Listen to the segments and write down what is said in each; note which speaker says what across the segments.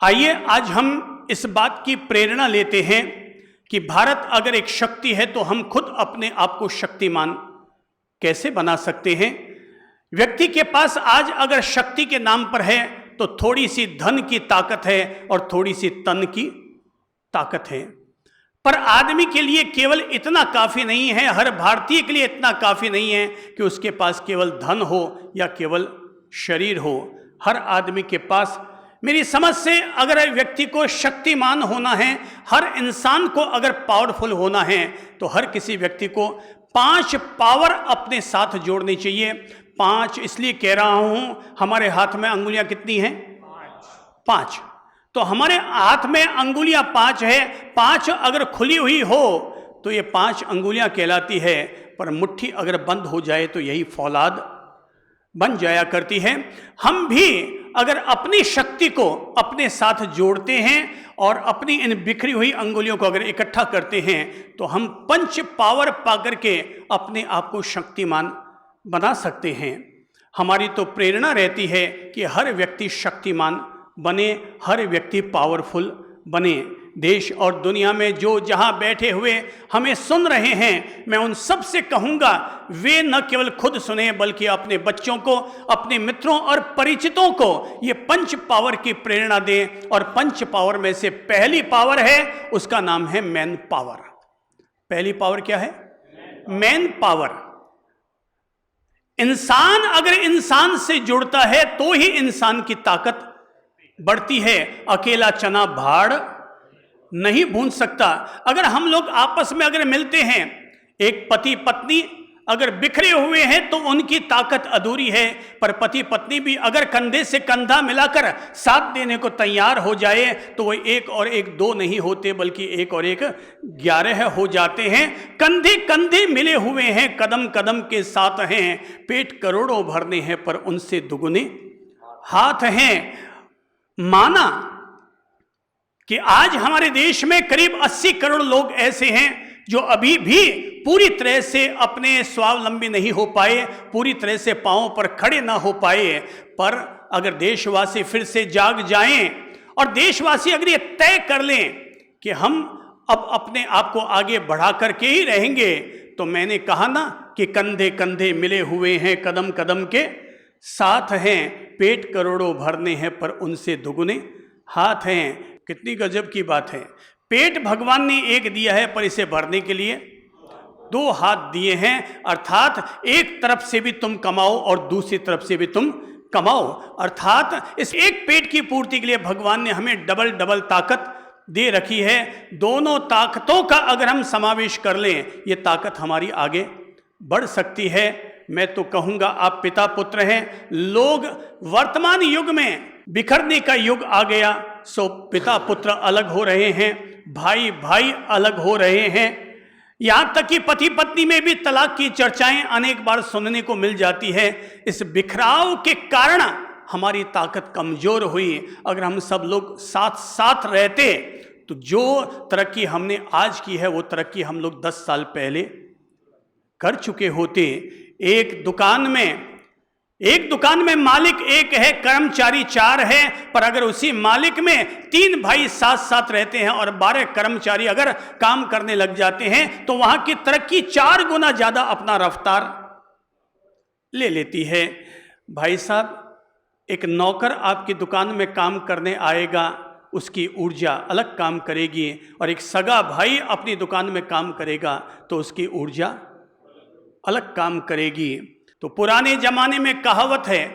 Speaker 1: आइए आज हम इस बात की प्रेरणा लेते हैं कि भारत अगर एक शक्ति है तो हम खुद अपने आप को शक्तिमान कैसे बना सकते हैं। व्यक्ति के पास आज अगर शक्ति के नाम पर है तो थोड़ी सी धन की ताकत है और थोड़ी सी तन की ताकत है, पर आदमी के लिए केवल इतना काफी नहीं है, हर भारतीय के लिए इतना काफी नहीं है कि उसके पास केवल धन हो या केवल शरीर हो। हर आदमी के पास, मेरी समझ से, अगर व्यक्ति को शक्तिमान होना है, हर इंसान को अगर पावरफुल होना है तो हर किसी व्यक्ति को 5 पावर अपने साथ जोड़नी चाहिए। 5 इसलिए कह रहा हूं, हमारे हाथ में अंगुलियां कितनी हैं? 5। तो हमारे हाथ में अंगुलियां 5 है। 5 अगर खुली हुई हो तो ये 5 अंगुलियां कहलाती है, पर मुट्ठी अगर बंद हो जाए तो यही फौलाद बन जाया करती है। हम भी अगर अपनी शक्ति को अपने साथ जोड़ते हैं और अपनी इन बिखरी हुई अंगुलियों को अगर इकट्ठा करते हैं तो हम 5 पावर पाकर के अपने आप को शक्तिमान बना सकते हैं। हमारी तो प्रेरणा रहती है कि हर व्यक्ति शक्तिमान बने, हर व्यक्ति पावरफुल बने। देश और दुनिया में जो जहां बैठे हुए हमें सुन रहे हैं, मैं उन सब से कहूंगा वे न केवल खुद सुने बल्कि अपने बच्चों को, अपने मित्रों और परिचितों को ये 5 पावर की प्रेरणा दें। और 5 पावर में से पहली पावर है, उसका नाम है मैन पावर। पहली पावर क्या है? Man power. इंसान अगर इंसान से जुड़ता है तो ही इंसान की ताकत बढ़ती है। अकेला चना भाड़ नहीं भून सकता। अगर हम लोग आपस में अगर मिलते हैं, एक पति पत्नी अगर बिखरे हुए हैं तो उनकी ताकत अधूरी है, पर पति पत्नी भी अगर कंधे से कंधा मिलाकर साथ देने को तैयार हो जाए तो वो 1 और 1 2 नहीं होते बल्कि 1 और 1 11 हो जाते हैं। कंधे कंधे मिले हुए हैं, कदम कदम के साथ हैं, पेट करोड़ों भरने हैं पर उनसे दुगुने हाथ हैं। माना कि आज हमारे देश में करीब 80 करोड़ लोग ऐसे हैं जो अभी भी पूरी तरह से अपने स्वावलंबी नहीं हो पाए, पूरी तरह से पांवों पर खड़े ना हो पाए। पर अगर देशवासी फिर से जाग जाएं और देशवासी अगर ये तय कर लें कि हम अब अपने आप को आगे बढ़ा करके ही रहेंगे, तो मैंने कहा ना कि कंधे कंधे मिले हुए हैं, कदम कदम के साथ हैं, पेट करोड़ों भरने हैं पर उनसे दुगुने हाथ हैं। कितनी गजब की बात है। पेट भगवान ने एक दिया है पर इसे भरने के लिए 2 हाथ दिए हैं, अर्थात एक तरफ से भी तुम कमाओ और दूसरी तरफ से भी तुम कमाओ। अर्थात इस एक पेट की पूर्ति के लिए भगवान ने हमें डबल डबल ताकत दे रखी है। दोनों ताकतों का अगर हम समावेश कर लें, ये ताकत हमारी आगे बढ़ सकती है। मैं तो कहूंगा आप पिता पुत्र हैं। लोग वर्तमान युग में बिखरने का युग आ गया, सो पिता पुत्र अलग हो रहे हैं, भाई भाई अलग हो रहे हैं। यहां तक कि पति पत्नी में भी तलाक की चर्चाएं अनेक बार सुनने को मिल जाती है। इस बिखराव के कारण हमारी ताकत कमजोर हुई। अगर हम सब लोग साथ साथ रहते तो जो तरक्की हमने आज की है वो तरक्की हम लोग 10 साल पहले कर चुके होते। एक दुकान में मालिक एक है, कर्मचारी 4 है, पर अगर उसी मालिक में 3 भाई साथ साथ रहते हैं और 12 कर्मचारी अगर काम करने लग जाते हैं तो वहां की तरक्की 4 गुना ज्यादा अपना रफ्तार ले लेती है। भाई साहब, एक नौकर आपकी दुकान में काम करने आएगा, उसकी ऊर्जा अलग काम करेगी, और एक सगा भाई अपनी दुकान में काम करेगा तो उसकी ऊर्जा अलग काम करेगी। तो पुराने जमाने में कहावत है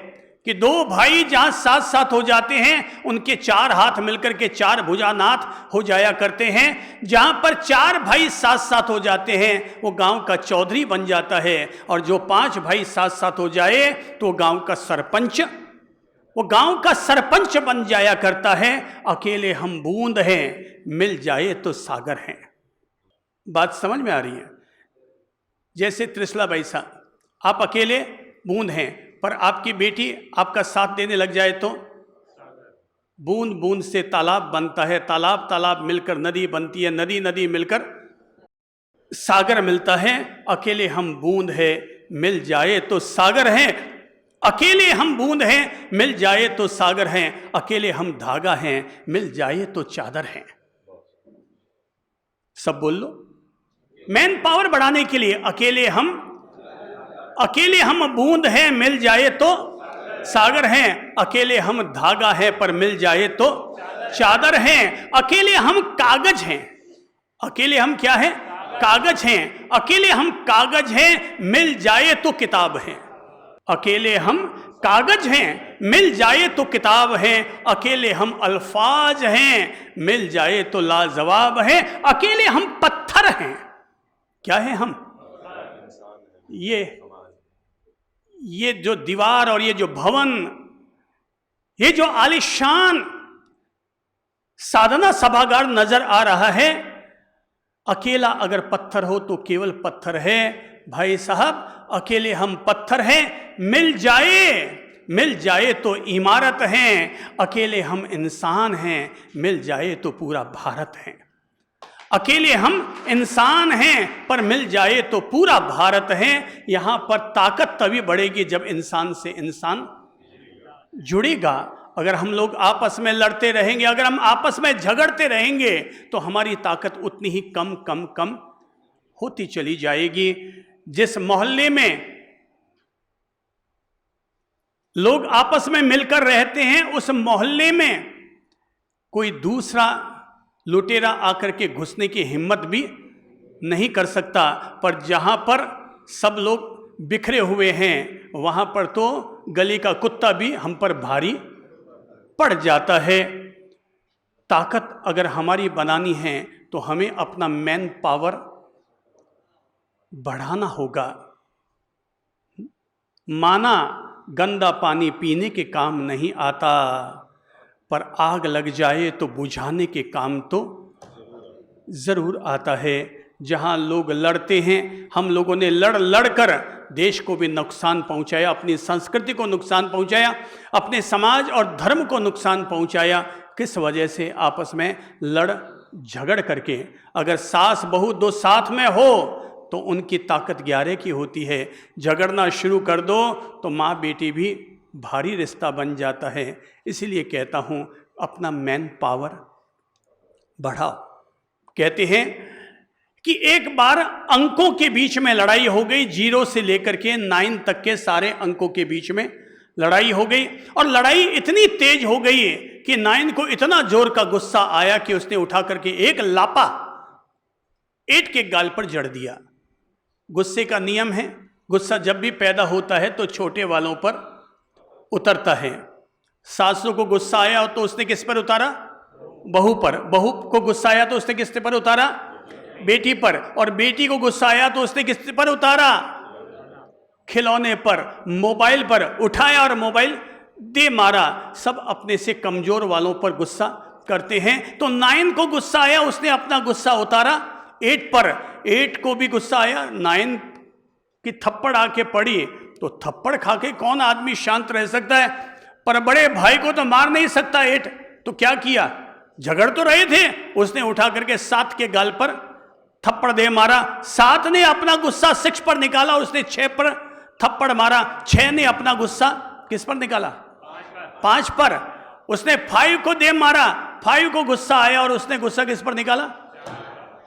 Speaker 1: कि 2 भाई जहां साथ साथ हो जाते हैं उनके 4 हाथ मिलकर के 4 भुजानाथ हो जाया करते हैं। जहां पर 4 भाई साथ साथ हो जाते हैं वो गांव का चौधरी बन जाता है, और जो 5 भाई साथ साथ हो जाए तो वो गांव का सरपंच बन जाया करता है। अकेले हम बूंद हैं, मिल जाए तो सागर हैं। बात समझ में आ रही है? जैसे त्रिशला बाई साहब, आप अकेले बूंद हैं, पर आपकी बेटी आपका साथ देने लग जाए तो बूंद बूंद से तालाब बनता है, तालाब तालाब मिलकर नदी बनती है, नदी नदी मिलकर सागर मिलता है। अकेले हम बूंद है, मिल जाए तो सागर हैं। अकेले हम बूंद हैं, मिल जाए तो सागर हैं। अकेले हम धागा हैं, मिल जाए तो चादर हैं। सब बोल लो। मैन पावर बढ़ाने के लिए अकेले हम बूंद हैं, मिल जाए तो सागर हैं। अकेले हम धागा हैं, पर मिल जाए तो चादर हैं। अकेले हम कागज हैं। अकेले हम क्या हैं? कागज हैं। अकेले हम कागज हैं, मिल जाए तो किताब हैं। अकेले हम कागज हैं, मिल जाए तो किताब हैं। अकेले हम अल्फाज हैं, मिल जाए तो लाजवाब हैं। अकेले हम पत्थर हैं। क्या है हम? ये जो दीवार और ये जो भवन, ये जो आलिशान साधना सभागार नजर आ रहा है, अकेला अगर पत्थर हो तो केवल पत्थर है भाई साहब। अकेले हम पत्थर हैं, मिल जाए तो इमारत हैं। अकेले हम इंसान हैं, मिल जाए तो पूरा भारत है। अकेले हम इंसान हैं, पर मिल जाए तो पूरा भारत है। यहां पर ताकत तभी बढ़ेगी जब इंसान से इंसान जुड़ेगा। अगर हम लोग आपस में लड़ते रहेंगे, अगर हम आपस में झगड़ते रहेंगे, तो हमारी ताकत उतनी ही कम होती चली जाएगी। जिस मोहल्ले में लोग आपस में मिलकर रहते हैं, उस मोहल्ले में कोई दूसरा लुटेरा आकर के घुसने की हिम्मत भी नहीं कर सकता। पर जहां पर सब लोग बिखरे हुए हैं, वहां पर तो गली का कुत्ता भी हम पर भारी पड़ जाता है। ताकत अगर हमारी बनानी है तो हमें अपना मैन पावर बढ़ाना होगा। माना गंदा पानी पीने के काम नहीं आता, पर आग लग जाए तो बुझाने के काम तो जरूर आता है। जहां लोग लड़ते हैं, हम लोगों ने लड़ कर देश को भी नुकसान पहुंचाया, अपनी संस्कृति को नुकसान पहुंचाया, अपने समाज और धर्म को नुकसान पहुंचाया। किस वजह से? आपस में लड़ झगड़ करके। अगर सास बहू दो साथ में हो तो उनकी ताकत 11 की होती है। झगड़ना शुरू कर दो तो माँ बेटी भी भारी रिश्ता बन जाता है। इसीलिए कहता हूँ अपना मैन पावर बढ़ाओ। कहते हैं कि एक बार अंकों के बीच में लड़ाई हो गई, 0 से लेकर के 9 तक के सारे अंकों के बीच में लड़ाई हो गई। और लड़ाई इतनी तेज हो गई कि 9 को इतना जोर का गुस्सा आया कि उसने उठा करके एक लापा 8 के गाल पर जड़ दिया। गुस्से का नियम है, गुस्सा जब भी पैदा होता है तो छोटे वालों पर उतरता है। सासू को गुस्सा आया तो उसने किस पर उतारा? बहू पर। बहू को गुस्सा आया तो उसने किस पर उतारा? बेटी पर। और बेटी को गुस्सा आया तो उसने किस पर उतारा? खिलौने पर, मोबाइल पर उठाया और मोबाइल दे मारा। सब अपने से कमजोर वालों पर गुस्सा करते हैं। तो 9 को गुस्सा आया, उसने अपना गुस्सा उतारा 8 पर। 8 को भी गुस्सा आया, 9 की थप्पड़ आके पड़ी। तो थप्पड़ खा के कौन आदमी शांत रह सकता है? पर बड़े भाई को तो मार नहीं सकता 8। तो क्या किया? झगड़ तो रहे थे, उसने उठा करके 7 के गाल पर थप्पड़ दे मारा। 7 ने अपना गुस्सा 6 पर निकाला, उसने 6 पर थप्पड़ मारा। 6 ने अपना गुस्सा किस पर निकाला? 5 पर। उसने 5 को दे मारा। 5 को गुस्सा आया और उसने गुस्सा किस पर निकाला?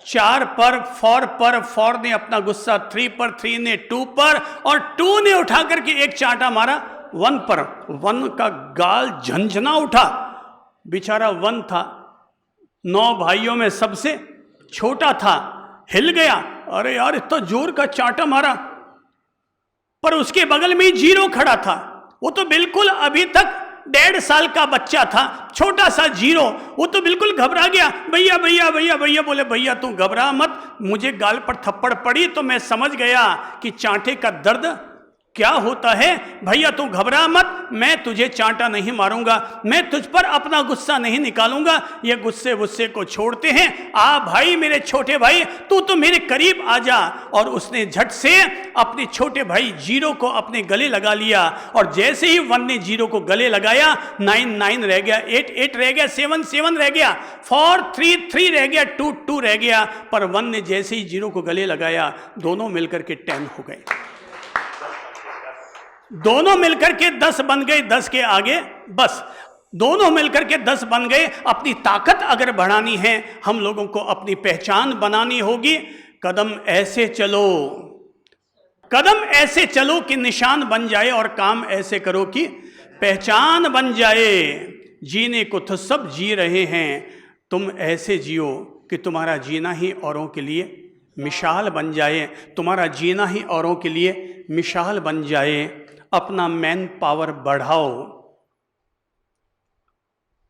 Speaker 1: 4 पर। 4 पर। 4 ने अपना गुस्सा 3 पर। 3 ने 2 पर। और 2 ने उठा करके एक चांटा मारा 1 पर। 1 का गाल झंझना उठा। बेचारा 1 था, 9 भाइयों में सबसे छोटा था, हिल गया। अरे यार इतना जोर का चांटा मारा। पर उसके बगल में ही 0 खड़ा था। वो तो बिल्कुल अभी तक 1.5 साल का बच्चा था, छोटा सा 0। वो तो बिल्कुल घबरा गया। भैया भैया भैया भैया बोले, भैया तू घबरा मत, मुझे गाल पर थप्पड़ पड़ी तो मैं समझ गया कि चांटे का दर्द क्या होता है। भैया तू घबरा मत, मैं तुझे चांटा नहीं मारूंगा, मैं तुझ पर अपना गुस्सा नहीं निकालूंगा। ये गुस्से को छोड़ते हैं। आ भाई मेरे छोटे भाई, तू तो मेरे करीब आ जा। और उसने झट से अपने छोटे भाई 0 को अपने गले लगा लिया। और जैसे ही 1 ने 0 को गले लगाया, 9 9 रह गया, 8 8 रह गया, 7 7 रह गया, 4 3 3 रह गया, 2 2 रह गया। पर 1 ने जैसे ही 0 को गले लगाया, दोनों मिलकर के 10 हो गए। दोनों मिलकर के 10 बन गए, 10 के आगे बस। दोनों मिलकर के 10 बन गए। अपनी ताकत अगर बढ़ानी है, हम लोगों को अपनी पहचान बनानी होगी। कदम ऐसे चलो, कदम ऐसे चलो कि निशान बन जाए, और काम ऐसे करो कि पहचान बन जाए। जीने को तो सब जी रहे हैं, तुम ऐसे जियो कि तुम्हारा जीना ही औरों के लिए मिसाल बन जाए। तुम्हारा जीना ही औरों के लिए मिसाल बन जाए। अपना मैन पावर बढ़ाओ।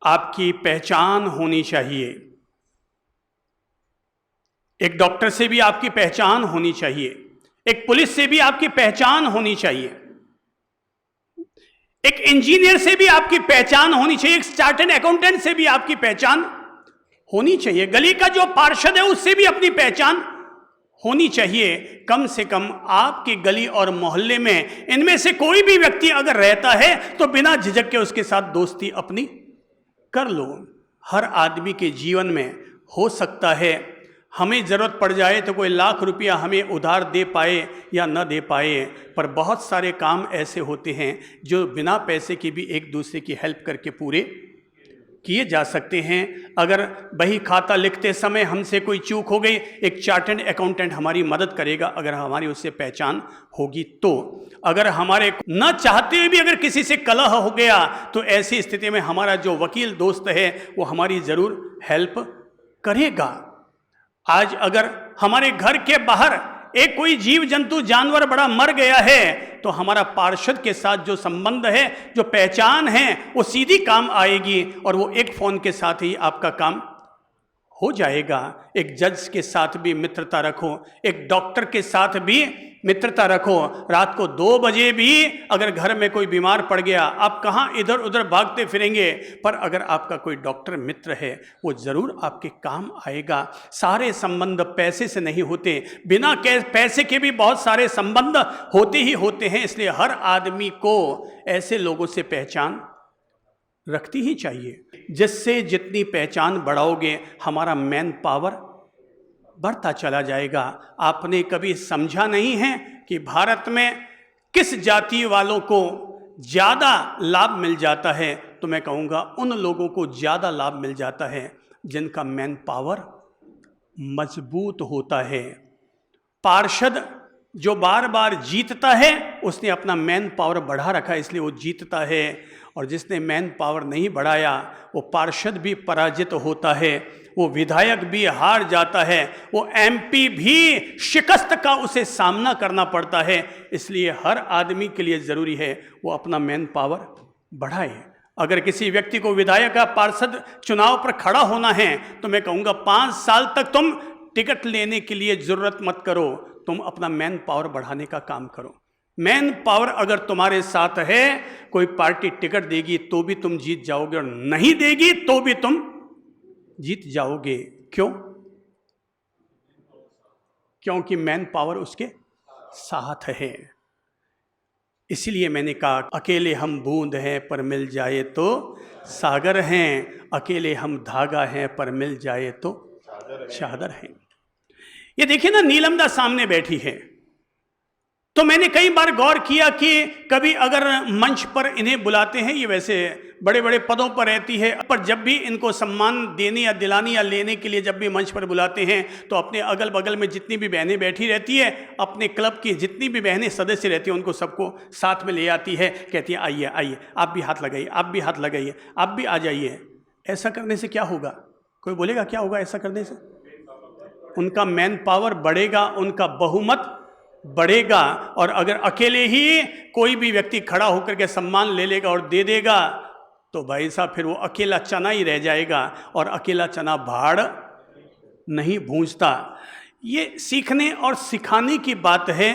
Speaker 1: आपकी पहचान होनी चाहिए। एक डॉक्टर से भी आपकी पहचान होनी चाहिए, एक पुलिस से भी आपकी पहचान होनी चाहिए, एक इंजीनियर से भी आपकी पहचान होनी चाहिए, एक चार्टर्ड अकाउंटेंट से भी आपकी पहचान होनी चाहिए, गली का जो पार्षद है उससे भी अपनी पहचान होनी चाहिए। कम से कम आपकी गली और मोहल्ले में इनमें से कोई भी व्यक्ति अगर रहता है तो बिना झिझक के उसके साथ दोस्ती अपनी कर लो। हर आदमी के जीवन में हो सकता है हमें ज़रूरत पड़ जाए तो कोई लाख रुपया हमें उधार दे पाए या न दे पाए, पर बहुत सारे काम ऐसे होते हैं जो बिना पैसे के भी एक दूसरे की हेल्प करके पूरे किए जा सकते हैं। अगर बही खाता लिखते समय हमसे कोई चूक हो गई, एक चार्टर्ड अकाउंटेंट हमारी मदद करेगा अगर हमारी उससे पहचान होगी तो। अगर हमारे न चाहते हुए भी अगर किसी से कलह हो गया तो ऐसी स्थिति में हमारा जो वकील दोस्त है वो हमारी ज़रूर हेल्प करेगा। आज अगर हमारे घर के बाहर एक कोई जीव जंतु जानवर बड़ा मर गया है तो हमारा पार्षद के साथ जो संबंध है, जो पहचान है, वो सीधी काम आएगी और वो एक फ़ोन के साथ ही आपका काम हो जाएगा। एक जज के साथ भी मित्रता रखो, एक डॉक्टर के साथ भी मित्रता रखो। रात को 2 बजे भी अगर घर में कोई बीमार पड़ गया, आप कहाँ इधर उधर भागते फिरेंगे, पर अगर आपका कोई डॉक्टर मित्र है वो ज़रूर आपके काम आएगा। सारे संबंध पैसे से नहीं होते, बिना पैसे के भी बहुत सारे संबंध होते ही होते हैं। इसलिए हर आदमी को ऐसे लोगों से पहचान रखती ही चाहिए। जिससे जितनी पहचान बढ़ाओगे हमारा मैन पावर बढ़ता चला जाएगा। आपने कभी समझा नहीं है कि भारत में किस जाति वालों को ज़्यादा लाभ मिल जाता है? तो मैं कहूँगा उन लोगों को ज़्यादा लाभ मिल जाता है जिनका मैन पावर मजबूत होता है। पार्षद जो बार बार जीतता है उसने अपना मैन पावर बढ़ा रखा है, इसलिए वो जीतता है। और जिसने मैन पावर नहीं बढ़ाया वो पार्षद भी पराजित होता है, वो विधायक भी हार जाता है, वो एमपी भी शिकस्त का उसे सामना करना पड़ता है। इसलिए हर आदमी के लिए ज़रूरी है वो अपना मैन पावर बढ़ाए। अगर किसी व्यक्ति को विधायक या पार्षद चुनाव पर खड़ा होना है तो मैं कहूँगा 5 साल तक तुम टिकट लेने के लिए ज़रूरत मत करो, तुम अपना मैन पावर बढ़ाने का काम करो। मैन पावर अगर तुम्हारे साथ है, कोई पार्टी टिकट देगी तो भी तुम जीत जाओगे और नहीं देगी तो भी तुम जीत जाओगे। क्यों? क्योंकि मैन पावर उसके साथ है। इसलिए मैंने कहा अकेले हम बूंद हैं पर मिल जाए तो सागर हैं, अकेले हम धागा हैं पर मिल जाए तो चादर हैं। ये देखिए ना, नीलमदा सामने बैठी है तो मैंने कई बार गौर किया कि कभी अगर मंच पर इन्हें बुलाते हैं, ये वैसे बड़े बड़े पदों पर रहती है, पर जब भी इनको सम्मान देने या दिलाने या लेने के लिए जब भी मंच पर बुलाते हैं तो अपने अगल बगल में जितनी भी बहनें बैठी रहती है, अपने क्लब की जितनी भी बहनें सदस्य रहती हैं उनको सबको साथ में ले आती है, कहती है आइए आइए आप भी हाथ लगाइए, आप भी हाथ लगाइए, आप भी आ जाइए। ऐसा करने से क्या होगा? कोई बोलेगा क्या होगा ऐसा करने से? उनका मैन पावर बढ़ेगा, उनका बहुमत बढ़ेगा। और अगर अकेले ही कोई भी व्यक्ति खड़ा होकर के सम्मान ले लेगा और दे देगा तो भाई साहब फिर वो अकेला चना ही रह जाएगा, और अकेला चना भाड़ नहीं भूंजता। ये सीखने और सिखाने की बात है।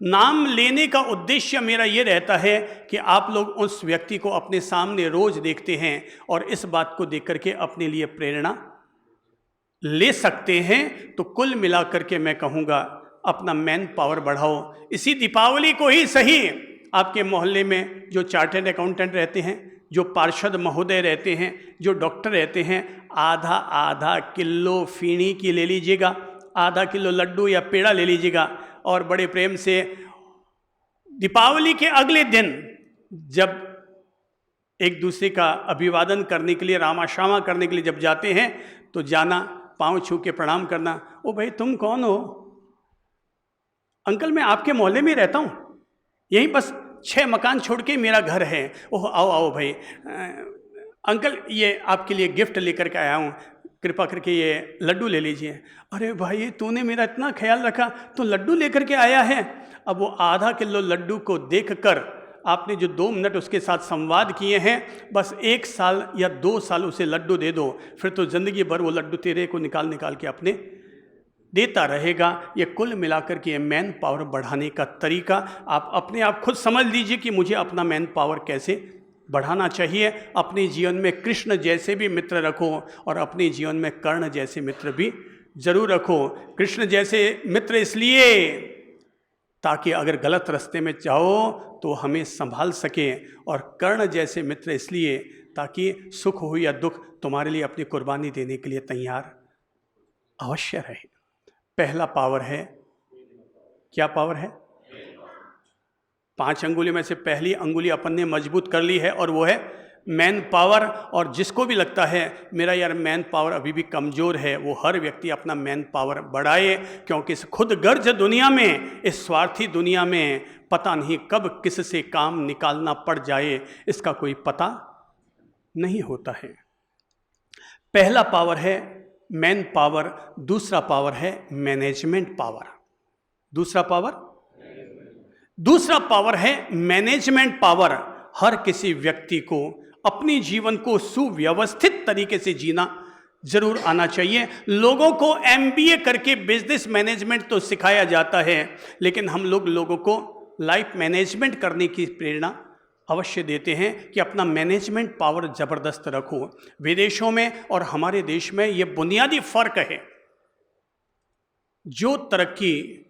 Speaker 1: नाम लेने का उद्देश्य मेरा ये रहता है कि आप लोग उस व्यक्ति को अपने सामने रोज देखते हैं और इस बात को देख करके अपने लिए प्रेरणा ले सकते हैं। तो कुल मिलाकर के मैं कहूँगा अपना मैन पावर बढ़ाओ। इसी दीपावली को ही सही आपके मोहल्ले में जो चार्टर्ड अकाउंटेंट रहते हैं, जो पार्षद महोदय रहते हैं, जो डॉक्टर रहते हैं, आधा आधा किलो फीनी की ले लीजिएगा, आधा किलो लड्डू या पेड़ा ले लीजिएगा और बड़े प्रेम से दीपावली के अगले दिन जब एक दूसरे का अभिवादन करने के लिए, रामा श्यामा करने के लिए जब जाते हैं, तो जाना, पांव छू के प्रणाम करना। ओ भाई तुम कौन हो? अंकल मैं आपके मोहल्ले में रहता हूँ, यहीं बस 6 मकान छोड़ के मेरा घर है। ओह आओ आओ भाई, अंकल ये आपके लिए गिफ्ट लेकर के आया हूँ, कृपा करके ये लड्डू ले लीजिए। अरे भाई तूने मेरा इतना ख्याल रखा, तो लड्डू लेकर के आया है। अब वो आधा किलो लड्डू को देखकर आपने जो 2 मिनट उसके साथ संवाद किए हैं, बस 1 साल या 2 साल उसे लड्डू दे दो, फिर तो ज़िंदगी भर वो लड्डू तेरे को निकाल निकाल के अपने देता रहेगा। ये कुल मिलाकर के मैन पावर बढ़ाने का तरीका आप अपने आप खुद समझ लीजिए कि मुझे अपना मैन पावर कैसे बढ़ाना चाहिए। अपने जीवन में कृष्ण जैसे भी मित्र रखो और अपने जीवन में कर्ण जैसे मित्र भी जरूर रखो। कृष्ण जैसे मित्र इसलिए ताकि अगर गलत रास्ते में जाओ तो हमें संभाल सके, और कर्ण जैसे मित्र इसलिए ताकि सुख हो या दुख तुम्हारे लिए अपनी कुर्बानी देने के लिए तैयार अवश्य रहे। पहला पावर है, क्या पावर है? 5 अंगुली में से पहली अंगुली अपन ने मजबूत कर ली है, और वो है मैन पावर। और जिसको भी लगता है मेरा यार मैन पावर अभी भी कमज़ोर है, वो हर व्यक्ति अपना मैन पावर बढ़ाए, क्योंकि इस खुद गर्ज दुनिया में, इस स्वार्थी दुनिया में पता नहीं कब किस से काम निकालना पड़ जाए, इसका कोई पता नहीं होता है। पहला पावर है मैन पावर, दूसरा पावर है मैनेजमेंट पावर। दूसरा पावर है मैनेजमेंट पावर। हर किसी व्यक्ति को अपनी जीवन को सुव्यवस्थित तरीके से जीना जरूर आना चाहिए। लोगों को MBA करके बिजनेस मैनेजमेंट तो सिखाया जाता है, लेकिन हम लोगों को लाइफ मैनेजमेंट करने की प्रेरणा अवश्य देते हैं कि अपना मैनेजमेंट पावर जबरदस्त रखो। विदेशों में और हमारे देश में ये बुनियादी फर्क है। जो तरक्की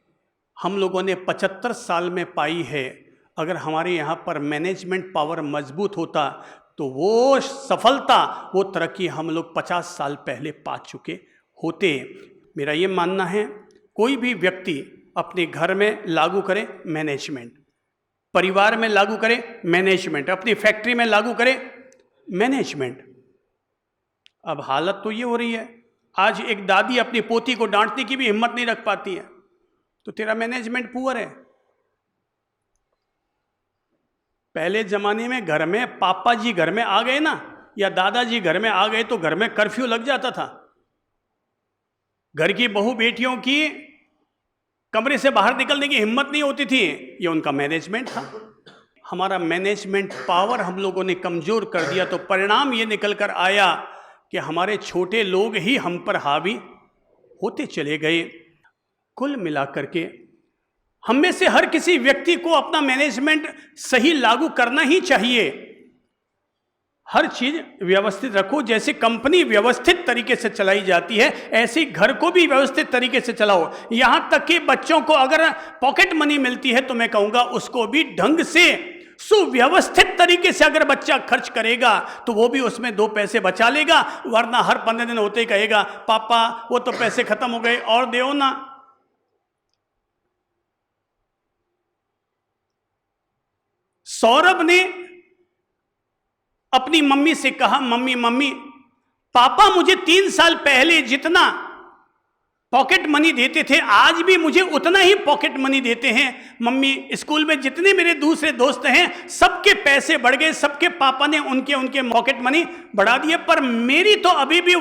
Speaker 1: हम लोगों ने 75 साल में पाई है, अगर हमारे यहाँ पर मैनेजमेंट पावर मजबूत होता तो वो सफलता, वो तरक्की हम लोग 50 साल पहले पा चुके होते। मेरा ये मानना है कोई भी व्यक्ति अपने घर में लागू करे मैनेजमेंट, परिवार में लागू करे मैनेजमेंट, अपनी फैक्ट्री में लागू करे मैनेजमेंट। अब हालत तो ये हो रही है, आज एक दादी अपनी पोती को डांटने की भी हिम्मत नहीं रख पाती है, तो तेरा मैनेजमेंट पुअर है। पहले जमाने में घर में पापा जी घर में आ गए ना, या दादाजी घर में आ गए, तो घर में कर्फ्यू लग जाता था। घर की बहू बेटियों की कमरे से बाहर निकलने की हिम्मत नहीं होती थी, ये उनका मैनेजमेंट था। हमारा मैनेजमेंट पावर हम लोगों ने कमजोर कर दिया, तो परिणाम ये निकल कर आया कि हमारे छोटे लोग ही हम पर हावी होते चले गए। कुल मिलाकर के हम में से हर किसी व्यक्ति को अपना मैनेजमेंट सही लागू करना ही चाहिए। हर चीज व्यवस्थित रखो, जैसे कंपनी व्यवस्थित तरीके से चलाई जाती है, ऐसे ही घर को भी व्यवस्थित तरीके से चलाओ। यहां तक कि बच्चों को अगर पॉकेट मनी मिलती है तो मैं कहूंगा उसको भी ढंग से सुव्यवस्थित तरीके से अगर बच्चा खर्च करेगा तो वो भी उसमें 2 पैसे बचा लेगा, वरना हर 15 दिन होते ही कहेगा पापा वो तो पैसे खत्म हो गए और दो ना। सौरभ ने अपनी मम्मी से कहा, मम्मी पापा मुझे 3 साल पहले जितना पॉकेट मनी देते थे आज भी मुझे उतना ही पॉकेट मनी देते हैं। मम्मी स्कूल में जितने मेरे दूसरे दोस्त हैं सबके पैसे बढ़ गए, सबके पापा ने उनके पॉकेट मनी बढ़ा दिए, पर मेरी तो अभी भी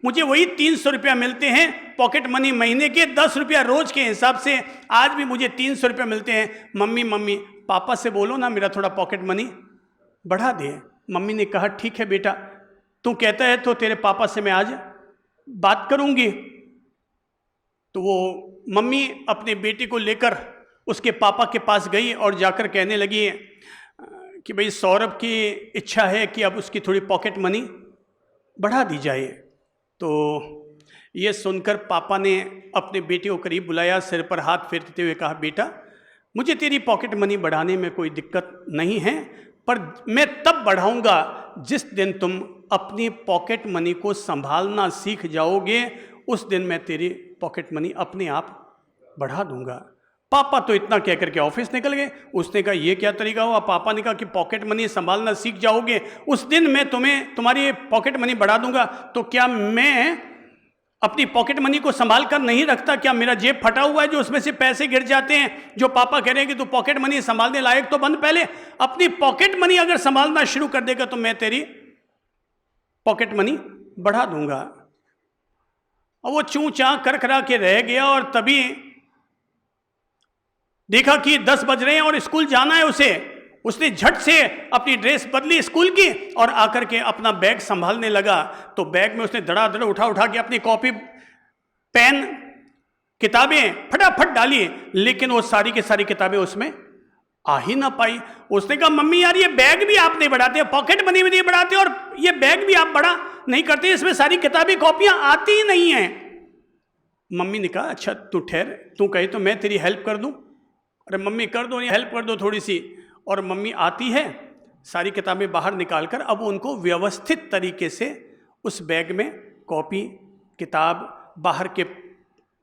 Speaker 1: मुझे वही 300 रुपया मिलते हैं पॉकेट मनी महीने के, 10 रुपया रोज के हिसाब से आज भी मुझे 300 रुपया मिलते हैं। मम्मी पापा से बोलो ना मेरा थोड़ा पॉकेट मनी बढ़ा दे। मम्मी ने कहा ठीक है बेटा, तू कहता है तो तेरे पापा से मैं आज बात करूंगी। तो वो मम्मी अपने बेटे को लेकर उसके पापा के पास गई और जाकर कहने लगी कि भाई सौरभ की इच्छा है कि अब उसकी थोड़ी पॉकेट मनी बढ़ा दी जाए। तो ये सुनकर पापा ने अपने बेटे को करीब बुलाया, सिर पर हाथ फेरते हुए कहा बेटा मुझे तेरी पॉकेट मनी बढ़ाने में कोई दिक्कत नहीं है, पर मैं तब बढ़ाऊंगा जिस दिन तुम अपनी पॉकेट मनी को संभालना सीख जाओगे, उस दिन मैं तेरी पॉकेट मनी अपने आप बढ़ा दूंगा। पापा तो इतना कह करके ऑफिस निकल गए। उसने कहा ये क्या तरीका हुआ? पापा ने कहा कि पॉकेट मनी संभालना सीख जाओगे, उस दिन मैं तुम्हें तुम्हारी पॉकेट मनी बढ़ा दूंगा। तो क्या मैं अपनी पॉकेट मनी को संभाल कर नहीं रखता? क्या मेरा जेब फटा हुआ है जो उसमें से पैसे गिर जाते हैं? जो पापा कह रहे हैं कि तू पॉकेट मनी संभालने लायक तो बन, पहले अपनी पॉकेट मनी अगर संभालना शुरू कर देगा तो मैं तेरी पॉकेट मनी बढ़ा दूंगा। और वो चूं चां कर करा के रह गया और तभी देखा कि 10 बज रहे हैं और स्कूल जाना है उसे। उसने झट से अपनी ड्रेस बदली स्कूल की और आकर के अपना बैग संभालने लगा। तो बैग में उसने धड़ाधड़ उठा के अपनी कॉपी, पेन, किताबें फटाफट डाली, लेकिन वो सारी की सारी किताबें उसमें आ ही ना पाई। उसने कहा मम्मी यार ये बैग भी आप नहीं बढ़ाते, पॉकेट मनी भी नहीं बढ़ाते और ये बैग भी आप बड़ा नहीं करते, इसमें सारी किताबें कॉपियां आती ही नहीं हैं। मम्मी ने कहा अच्छा तू ठहर, तू कहे तो मैं तेरी हेल्प कर दूं। अरे मम्मी कर दो, हेल्प कर दो थोड़ी सी। और मम्मी आती है, सारी किताबें बाहर निकालकर अब उनको व्यवस्थित तरीके से उस बैग में कॉपी, किताब, बाहर के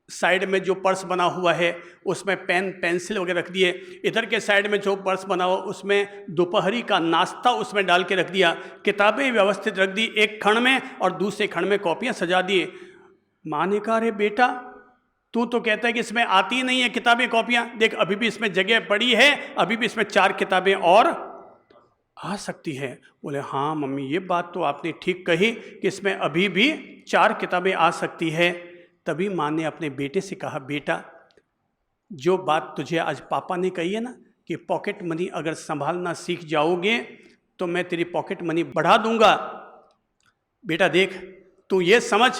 Speaker 1: साइड में जो पर्स बना हुआ है उसमें पेन, पेंसिल वगैरह रख दिए, इधर के साइड में जो पर्स बना हुआ उसमें दोपहरी का नाश्ता उसमें डाल के रख दिया, किताबें व्यवस्थित रख दी एक खंड में और दूसरे खंड में कॉपियाँ सजा दिए। माँ ने कहा अरे बेटा तू तो कहता है कि इसमें आती नहीं है किताबें कॉपियाँ, देख अभी भी इसमें जगह पड़ी है, अभी भी इसमें 4 किताबें और आ सकती है। बोले हाँ मम्मी ये बात तो आपने ठीक कही कि इसमें अभी भी 4 किताबें आ सकती है। तभी माँ ने अपने बेटे से कहा बेटा जो बात तुझे आज पापा ने कही है ना कि पॉकेट मनी अगर संभालना सीख जाओगे तो मैं तेरी पॉकेट मनी बढ़ा दूंगा। बेटा देख तू ये समझ,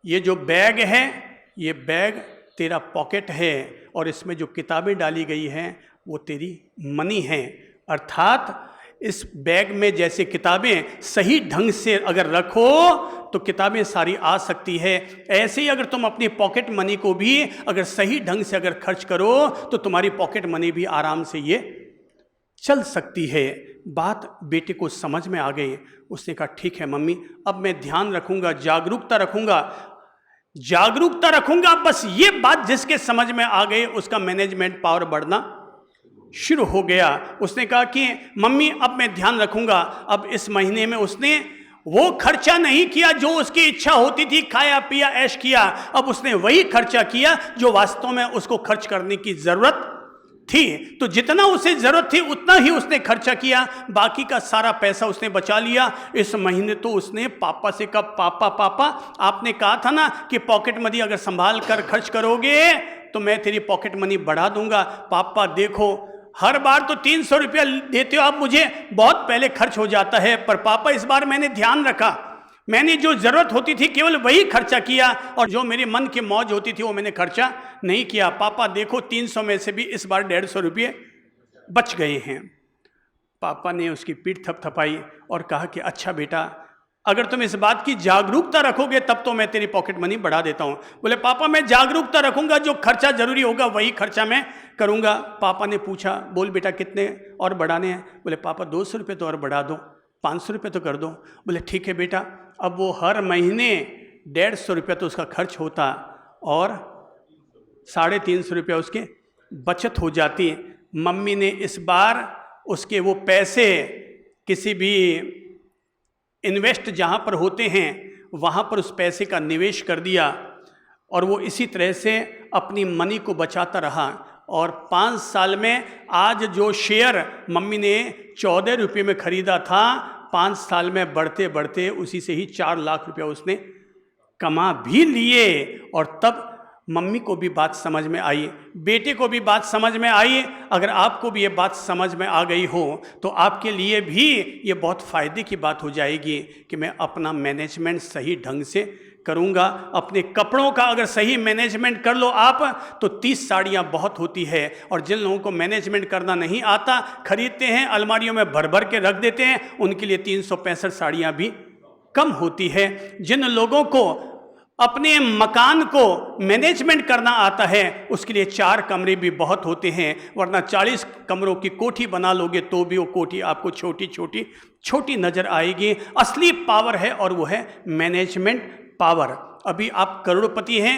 Speaker 1: ये जो बैग है ये बैग तेरा पॉकेट है और इसमें जो किताबें डाली गई हैं वो तेरी मनी है। अर्थात इस बैग में जैसे किताबें सही ढंग से अगर रखो तो किताबें सारी आ सकती है, ऐसे ही अगर तुम अपनी पॉकेट मनी को भी अगर सही ढंग से अगर खर्च करो तो तुम्हारी पॉकेट मनी भी आराम से ये चल सकती है। बात बेटे को समझ में आ गई। उसने कहा ठीक है मम्मी अब मैं ध्यान रखूंगा, जागरूकता रखूंगा। बस ये बात जिसके समझ में आ गई उसका मैनेजमेंट पावर बढ़ना शुरू हो गया। उसने कहा कि मम्मी अब मैं ध्यान रखूंगा। अब इस महीने में उसने वो खर्चा नहीं किया जो उसकी इच्छा होती थी, खाया पिया ऐश किया। अब उसने वही खर्चा किया जो वास्तव में उसको खर्च करने की जरूरत थी। तो जितना उसे जरूरत थी उतना ही उसने खर्चा किया, बाकी का सारा पैसा उसने बचा लिया। इस महीने तो उसने पापा से कहा पापा आपने कहा था ना कि पॉकेट मनी अगर संभाल कर खर्च करोगे तो मैं तेरी पॉकेट मनी बढ़ा दूंगा। पापा देखो हर बार तो 300 रुपया देते हो आप मुझे, बहुत पहले खर्च हो जाता है, पर पापा इस बार मैंने ध्यान रखा, मैंने जो जरूरत होती थी केवल वही खर्चा किया और जो मेरे मन की मौज होती थी वो मैंने खर्चा नहीं किया। पापा देखो 300 में से भी इस बार 150 रुपये बच गए हैं। पापा ने उसकी पीठ थपथपाई और कहा कि अच्छा बेटा अगर तुम इस बात की जागरूकता रखोगे तब तो मैं तेरी पॉकेट मनी बढ़ा देता हूँ। बोले पापा मैं जागरूकता रखूंगा, जो खर्चा जरूरी होगा वही खर्चा मैं करूंगा। पापा ने पूछा बोल बेटा कितने और बढ़ाने हैं? बोले पापा 200 रुपये तो और बढ़ा दो, 500 रुपये तो कर दो। बोले ठीक है बेटा। अब वो हर महीने 150 रुपये तो उसका खर्च होता और 350 रुपये उसके बचत हो जाती। मम्मी ने इस बार उसके वो पैसे किसी भी इन्वेस्ट जहाँ पर होते हैं वहाँ पर उस पैसे का निवेश कर दिया और वो इसी तरह से अपनी मनी को बचाता रहा। और 5 साल में आज जो शेयर मम्मी ने 14 रुपये में ख़रीदा था, 5 साल में बढ़ते बढ़ते उसी से ही 4 लाख रुपया उसने कमा भी लिए। और तब मम्मी को भी बात समझ में आई, बेटे को भी बात समझ में आई। अगर आपको भी ये बात समझ में आ गई हो तो आपके लिए भी ये बहुत फ़ायदे की बात हो जाएगी कि मैं अपना मैनेजमेंट सही ढंग से करूँगा। अपने कपड़ों का अगर सही मैनेजमेंट कर लो आप तो 30 साड़ियाँ बहुत होती है। और जिन लोगों को मैनेजमेंट करना नहीं आता, खरीदते हैं अलमारियों में भर भर के रख देते हैं, उनके लिए 365 साड़ियाँ भी कम होती है। जिन लोगों को अपने मकान को मैनेजमेंट करना आता है उसके लिए 4 कमरे भी बहुत होते हैं, वरना 40 कमरों की कोठी बना लोगे तो भी वो कोठी आपको छोटी नज़र आएगी। असली पावर है और वो है मैनेजमेंट पावर। अभी आप करोड़पति हैं,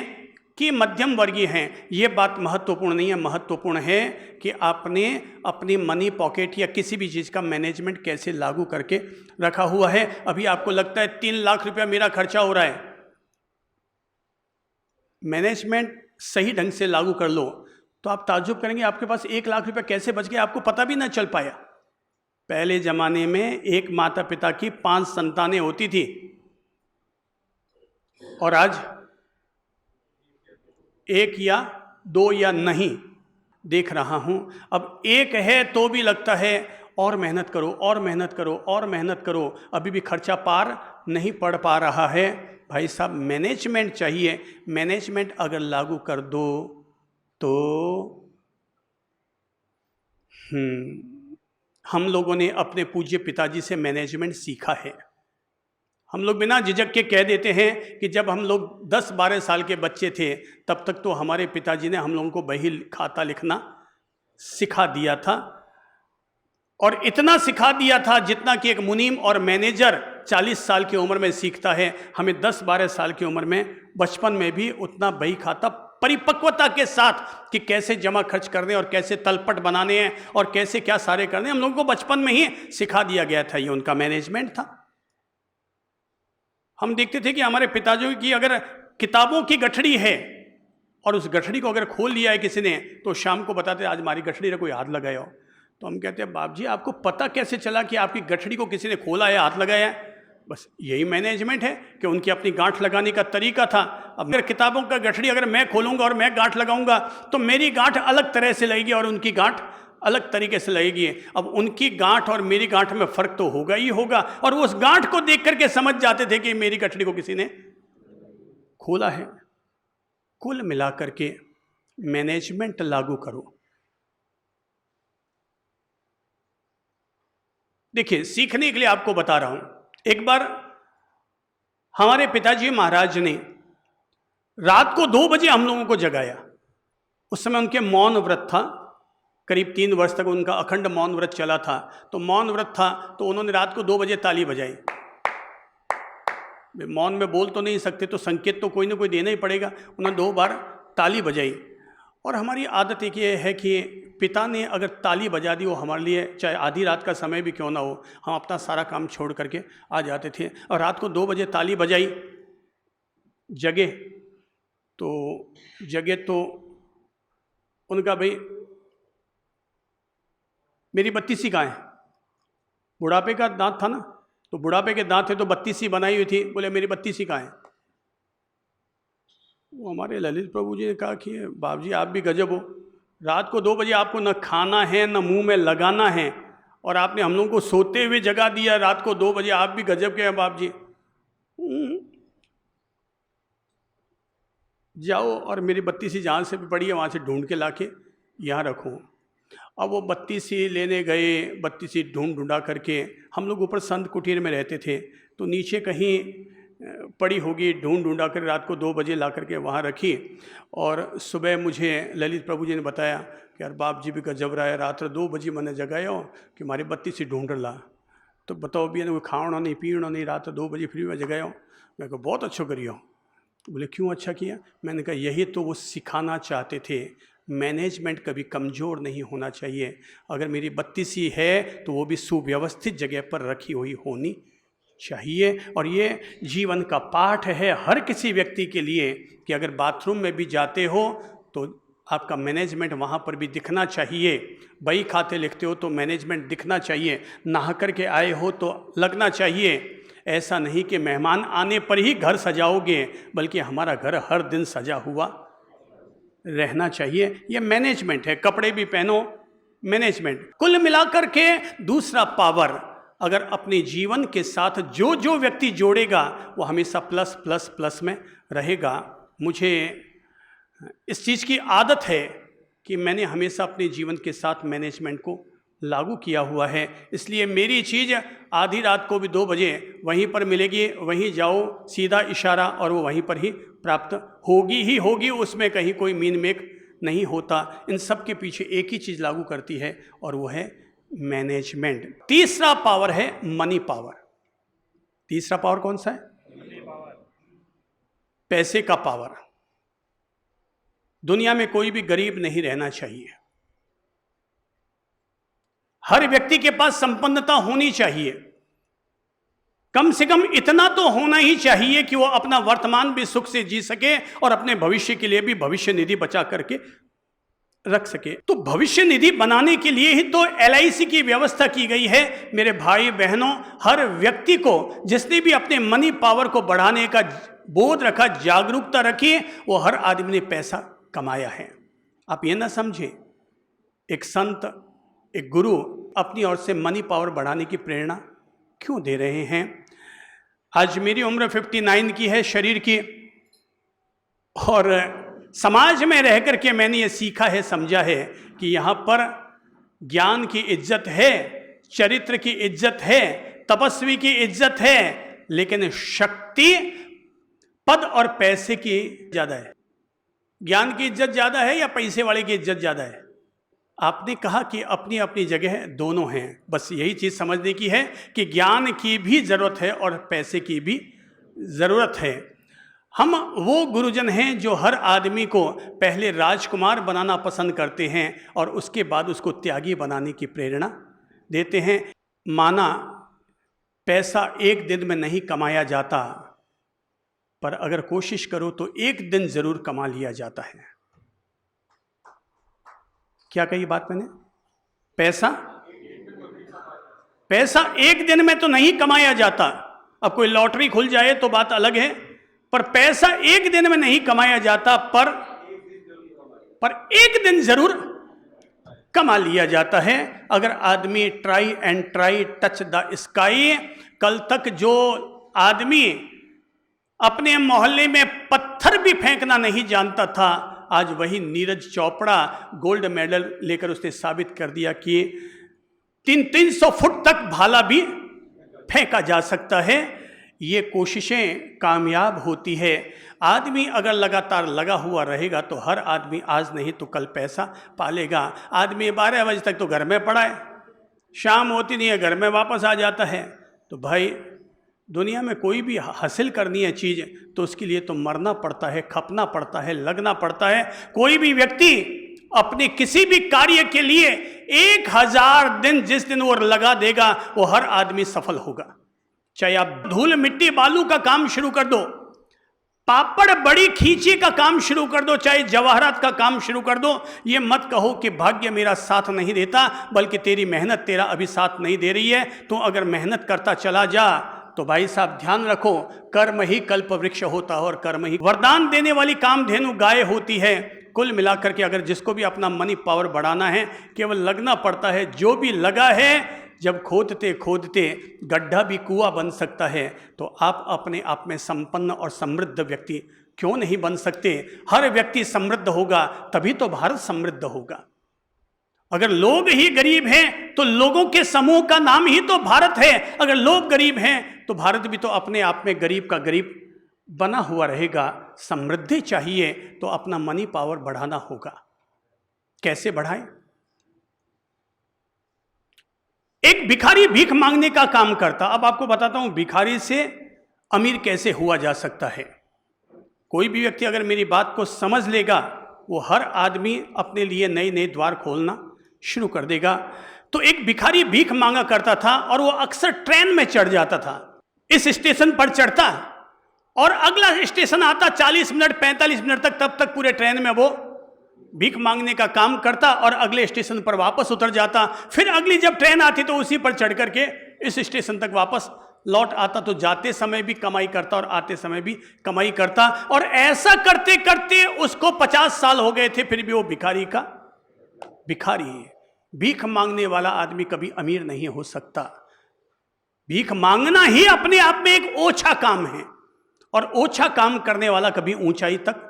Speaker 1: कि मध्यम वर्गीय हैं, ये बात महत्वपूर्ण नहीं है। महत्वपूर्ण है कि आपने अपनी मनी पॉकेट या किसी भी चीज़ का मैनेजमेंट कैसे लागू करके रखा हुआ है। अभी आपको लगता है 3 लाख रुपया मेरा खर्चा हो रहा है, मैनेजमेंट सही ढंग से लागू कर लो तो आप ताज्जुब करेंगे आपके पास 1 लाख रुपया कैसे बच गया, आपको पता भी ना चल पाया। पहले जमाने में एक माता पिता की 5 संतानें होती थी और आज 1 या 2 या नहीं देख रहा हूं। अब 1 है तो भी लगता है और मेहनत करो और मेहनत करो और मेहनत करो, अभी भी खर्चा पार नहीं पड़ पा रहा है। भाई साहब, मैनेजमेंट चाहिए। मैनेजमेंट अगर लागू कर दो तो हम लोगों ने अपने पूज्य पिताजी से मैनेजमेंट सीखा है। हम लोग बिना झिझक के कह देते हैं कि जब हम लोग 10-12 साल के बच्चे थे तब तक तो हमारे पिताजी ने हम लोगों को बही खाता लिखना सिखा दिया था, और इतना सिखा दिया था जितना कि एक मुनीम और मैनेजर 40 साल की उम्र में सीखता है। हमें 10-12 साल की उम्र में, बचपन में भी उतना बही खाता परिपक्वता के साथ कि कैसे जमा खर्च करने और कैसे तलपट बनाने हैं और कैसे क्या सारे करने, हम लोगों को बचपन में ही सिखा दिया गया था। ये उनका मैनेजमेंट था। हम देखते थे कि हमारे पिताजी की अगर किताबों की गठड़ी है और उस गठड़ी को अगर खोल लिया है किसी ने तो शाम को बताते आज हमारी गठड़ी ने कोई हाथ लगाया हो। तो हम कहते हैं बाप जी आपको पता कैसे चला कि आपकी गठड़ी को किसी ने खोला है, हाथ लगाया है? बस यही मैनेजमेंट है कि उनकी अपनी गांठ लगाने का तरीका था। अब मेरे किताबों का गठड़ी अगर मैं खोलूंगा और मैं गांठ लगाऊंगा तो मेरी गांठ अलग तरह से लगेगी और उनकी गांठ अलग तरीके से लगेगी। अब उनकी गांठ और मेरी गांठ में फर्क तो होगा ही होगा, और वो उस गांठ को देख करके समझ जाते थे कि मेरी गठड़ी को किसी ने खोला है। कुल मिलाकर के मैनेजमेंट लागू करो। देखिए, सीखने के लिए आपको बता रहा हूं। एक बार हमारे पिताजी महाराज ने रात को 2 बजे हम लोगों को जगाया। उस समय उनके मौन व्रत था, करीब 3 वर्ष तक उनका अखंड मौन व्रत चला था। तो मौन व्रत था तो उन्होंने रात को 2 बजे ताली बजाई। मौन में बोल तो नहीं सकते तो संकेत तो कोई ना कोई देना ही पड़ेगा। उन्होंने 2 बार ताली बजाई। और हमारी आदत एक ये है कि पिता ने अगर ताली बजा दी, वो हमारे लिए चाहे आधी रात का समय भी क्यों ना हो, हम अपना सारा काम छोड़ करके आ जाते थे। और रात को 2 बजे ताली बजाई, जगे तो उनका भाई मेरी 32 कहाँ है? बुढ़ापे का दांत था ना, तो बुढ़ापे के दांत थे तो 32 बनाई हुई थी। बोले मेरी 32 कहाँ है? वो हमारे ललित प्रभु जी ने कहा कि बाप जी आप भी गजब हो, रात को 2 बजे आपको न खाना है न मुंह में लगाना है और आपने हम लोगों को सोते हुए जगा दिया रात को 2 बजे, आप भी गजब के हैं बाप जी। जाओ और मेरी 32 जहाँ से भी पड़ी है वहाँ से ढूंढ के लाके यहाँ रखो। अब वो 32 लेने गए, 32 ढूंढा करके, हम लोग ऊपर संत कुटीर में रहते थे तो नीचे कहीं पड़ी होगी, ढूंढा कर रात को 2 बजे ला करके वहाँ रखी। और सुबह मुझे ललित प्रभु जी ने बताया कि यार बाप जी भी गजब रहा है, रात 2 बजे मैंने जगाया हो कि हमारे 32 ढूंढ ला। तो बताओ भी कोई खाना नहीं पीना नहीं, रात 2 बजे फ्री में जगाया हो। मैं कहा बहुत अच्छा करियो। तो बोले क्यों अच्छा किया? मैंने कहा यही तो वो सिखाना चाहते थे, मैनेजमेंट कभी कमज़ोर नहीं होना चाहिए। अगर मेरी 32 है तो वो भी सुव्यवस्थित जगह पर रखी हुई होनी चाहिए। और ये जीवन का पाठ है हर किसी व्यक्ति के लिए कि अगर बाथरूम में भी जाते हो तो आपका मैनेजमेंट वहाँ पर भी दिखना चाहिए। बही खाते लिखते हो तो मैनेजमेंट दिखना चाहिए। नहा कर के आए हो तो लगना चाहिए। ऐसा नहीं कि मेहमान आने पर ही घर सजाओगे, बल्कि हमारा घर हर दिन सजा हुआ रहना चाहिए। ये मैनेजमेंट है। कपड़े भी पहनो, मैनेजमेंट। कुल मिलाकर के दूसरा पावर, अगर अपने जीवन के साथ जो जो व्यक्ति जोड़ेगा वो हमेशा प्लस प्लस प्लस में रहेगा। मुझे इस चीज़ की आदत है कि मैंने हमेशा अपने जीवन के साथ मैनेजमेंट को लागू किया हुआ है। इसलिए मेरी चीज़ आधी रात को भी 2 बजे वहीं पर मिलेगी, वहीं जाओ, सीधा इशारा, और वो वहीं पर ही प्राप्त होगी ही होगी। उसमें कहीं कोई मीन मेक नहीं होता। इन सब के पीछे एक ही चीज़ लागू करती है और वो है मैनेजमेंट। तीसरा पावर है मनी पावर। तीसरा पावर कौन सा है? पैसे का पावर। दुनिया में कोई भी गरीब नहीं रहना चाहिए। हर व्यक्ति के पास संपन्नता होनी चाहिए। कम से कम इतना तो होना ही चाहिए कि वो अपना वर्तमान भी सुख से जी सके और अपने भविष्य के लिए भी भविष्य निधि बचा करके रख सके। तो भविष्य निधि बनाने के लिए ही तो LIC की व्यवस्था की गई है। मेरे भाई बहनों, हर व्यक्ति को, जिसने भी अपने मनी पावर को बढ़ाने का बोध रखा, जागरूकता रखी, वो हर आदमी ने पैसा कमाया है। आप ये ना समझें एक संत, एक गुरु अपनी ओर से मनी पावर बढ़ाने की प्रेरणा क्यों दे रहे हैं। आज मेरी उम्र 59 की है शरीर की, और समाज में रह करके मैंने ये सीखा है, समझा है कि यहाँ पर ज्ञान की इज्जत है, चरित्र की इज्जत है, तपस्वी की इज्जत है, लेकिन शक्ति, पद और पैसे की ज़्यादा है। ज्ञान की इज्जत ज़्यादा है या पैसे वाले की इज्जत ज़्यादा है? आपने कहा कि अपनी अपनी जगह दोनों हैं। बस यही चीज़ समझने की है कि ज्ञान की भी ज़रूरत है और पैसे की भी ज़रूरत है। हम वो गुरुजन हैं जो हर आदमी को पहले राजकुमार बनाना पसंद करते हैं और उसके बाद उसको त्यागी बनाने की प्रेरणा देते हैं। माना पैसा एक दिन में नहीं कमाया जाता, पर अगर कोशिश करो तो एक दिन ज़रूर कमा लिया जाता है। क्या कही बात मैंने? पैसा एक दिन में तो नहीं कमाया जाता। अब कोई लॉटरी खुल जाए तो बात अलग है, पर पैसा एक दिन में नहीं कमाया जाता, पर एक दिन जरूर कमा लिया जाता है। अगर आदमी try and try touch the sky, कल तक जो आदमी अपने मोहल्ले में पत्थर भी फेंकना नहीं जानता था, आज वही नीरज चोपड़ा गोल्ड मेडल लेकर उसने साबित कर दिया कि 300 फुट तक भाला भी फेंका जा सकता है। ये कोशिशें कामयाब होती है। आदमी अगर लगातार लगा हुआ रहेगा तो हर आदमी आज नहीं तो कल पैसा पालेगा। आदमी 12 बजे तक तो घर में पड़ा है, शाम होती नहीं है घर में वापस आ जाता है। तो भाई दुनिया में कोई भी हासिल करनी है चीज़ तो उसके लिए तो मरना पड़ता है, खपना पड़ता है, लगना पड़ता है। कोई भी व्यक्ति अपने किसी भी कार्य के लिए 1000 दिन जिस दिन वो लगा देगा वो हर आदमी सफल होगा। चाहे आप धूल मिट्टी बालू का काम शुरू कर दो, पापड़ बड़ी खींची का काम शुरू कर दो, चाहे जवाहरात का काम शुरू कर दो, ये मत कहो कि भाग्य मेरा साथ नहीं देता, बल्कि तेरी मेहनत तेरा अभी साथ नहीं दे रही है। तो अगर मेहनत करता चला जा तो भाई साहब ध्यान रखो, कर्म ही कल्प वृक्ष होता है और कर्म ही वरदान देने वाली कामधेनु गाय होती है। कुल मिलाकर के अगर जिसको भी अपना मनी पावर बढ़ाना है, केवल लगना पड़ता है। जो भी लगा है, जब खोदते खोदते गड्ढा भी कुआं बन सकता है, तो आप अपने आप में संपन्न और समृद्ध व्यक्ति क्यों नहीं बन सकते? हर व्यक्ति समृद्ध होगा तभी तो भारत समृद्ध होगा। अगर लोग ही गरीब हैं तो लोगों के समूह का नाम ही तो भारत है। अगर लोग गरीब हैं तो भारत भी तो अपने आप में गरीब का गरीब बना हुआ रहेगा। समृद्धि चाहिए तो अपना मनी पावर बढ़ाना होगा। कैसे बढ़ाएं? एक भिखारी भीख मांगने का काम करता। अब आपको बताता हूं भिखारी से अमीर कैसे हुआ जा सकता है। कोई भी व्यक्ति अगर मेरी बात को समझ लेगा, वो हर आदमी अपने लिए नए नए द्वार खोलना शुरू कर देगा। तो एक भिखारी भीख मांगा करता था और वो अक्सर ट्रेन में चढ़ जाता था। इस स्टेशन पर चढ़ता और अगला स्टेशन आता 40 मिनट 45 मिनट तक, तब तक पूरे ट्रेन में वो भीख मांगने का काम करता और अगले स्टेशन पर वापस उतर जाता। फिर अगली जब ट्रेन आती तो उसी पर चढ़ करके इस स्टेशन तक वापस लौट आता। तो जाते समय भी कमाई करता और आते समय भी कमाई करता, और ऐसा करते करते उसको 50 साल हो गए थे, फिर भी वो भिखारी का भिखारी है। भीख मांगने वाला आदमी कभी अमीर नहीं हो सकता। भीख मांगना ही अपने आप में एक ओछा काम है, और ओछा काम करने वाला कभी ऊंचाई तक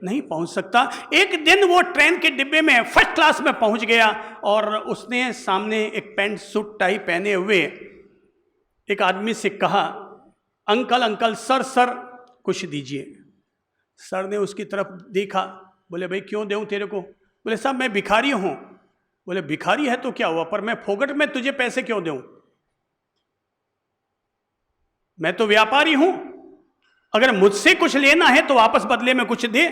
Speaker 1: नहीं पहुंच सकता। एक दिन वो ट्रेन के डिब्बे में फर्स्ट क्लास में पहुंच गया और उसने सामने एक पैंट सूट टाई पहने हुए एक आदमी से कहा, अंकल अंकल, सर कुछ दीजिए। सर ने उसकी तरफ देखा, बोले भाई क्यों दूं तेरे को? बोले साहब मैं भिखारी हूं। बोले भिखारी है तो क्या हुआ, पर मैं फोगट में तुझे पैसे क्यों दूं? मैं तो व्यापारी हूं, अगर मुझसे कुछ लेना है तो वापस बदले में कुछ दे।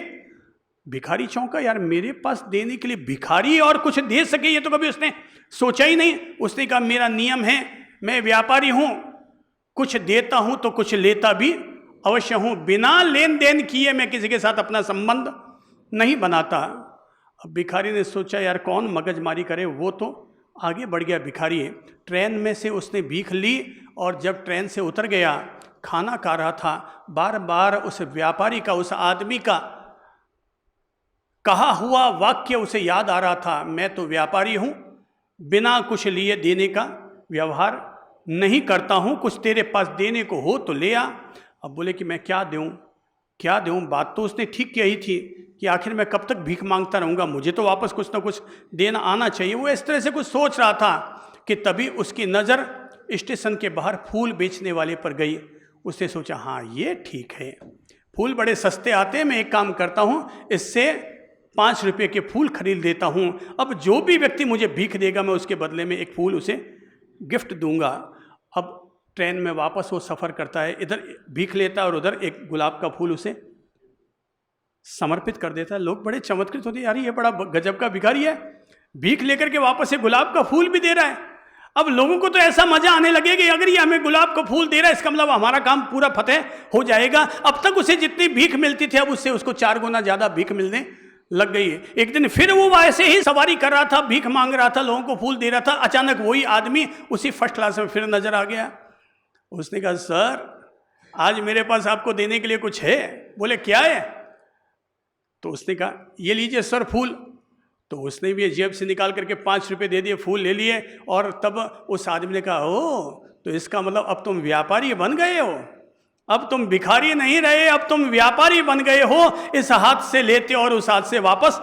Speaker 1: भिखारी चौंका, यार मेरे पास देने के लिए भिखारी और कुछ दे सके ये तो कभी उसने सोचा ही नहीं। उसने कहा मेरा नियम है, मैं व्यापारी हूं, कुछ देता हूं तो कुछ लेता भी अवश्य हूं, बिना लेन देन किए मैं किसी के साथ अपना संबंध नहीं बनाता। अब भिखारी ने सोचा यार कौन मगजमारी करे, वो तो आगे बढ़ गया भिखारी। ट्रेन में से उसने भीख ली और जब ट्रेन से उतर गया, खाना खा रहा था, बार बार उस व्यापारी का, उस आदमी का कहा हुआ वाक्य उसे याद आ रहा था, मैं तो व्यापारी हूं, बिना कुछ लिए देने का व्यवहार नहीं करता हूं, कुछ तेरे पास देने को हो तो ले आ। अब बोले कि मैं क्या दूं क्या दूं, बात तो उसने ठीक कही थी कि आखिर मैं कब तक भीख मांगता रहूंगा, मुझे तो वापस कुछ ना कुछ देना आना चाहिए। वो इस तरह से कुछ सोच रहा था कि तभी उसकी नज़र स्टेशन के बाहर फूल बेचने वाले पर गई। उसने सोचा हाँ ये ठीक है, फूल बड़े सस्ते आते हैं, मैं एक काम करता हूँ, इससे 5 रुपये के फूल खरीद देता हूँ। अब जो भी व्यक्ति मुझे भीख देगा मैं उसके बदले में एक फूल उसे गिफ्ट दूंगा। अब ट्रेन में वापस वो सफ़र करता है, इधर भीख लेता है और उधर एक गुलाब का फूल उसे समर्पित कर देता है। लोग बड़े चमत्कृत होते हैं, यार ये बड़ा गजब का भिखारी है, भीख लेकर के वापस एक गुलाब का फूल भी दे रहा है। अब लोगों को तो ऐसा मजा आने लगेगा कि अगर ये हमें गुलाब का फूल दे रहा है इसका मतलब हमारा काम पूरा फतेह हो जाएगा। अब तक उसे जितनी भीख मिलती थी अब उससे उसको 4 गुना ज़्यादा भीख मिलने लग गई है। एक दिन फिर वो ऐसे ही सवारी कर रहा था, भीख मांग रहा था, लोगों को फूल दे रहा था, अचानक वही आदमी उसी फर्स्ट क्लास में फिर नजर आ गया। उसने कहा सर आज मेरे पास आपको देने के लिए कुछ है। बोले क्या है? तो उसने कहा ये लीजिए सर फूल। तो उसने भी जेब से निकाल करके 5 रुपये दे दिए, फूल ले लिए। और तब उस आदमी ने कहा ओ तो इसका मतलब अब तुम व्यापारी बन गए हो, अब तुम भिखारी नहीं रहे, अब तुम व्यापारी बन गए हो, इस हाथ से लेते और उस हाथ से वापस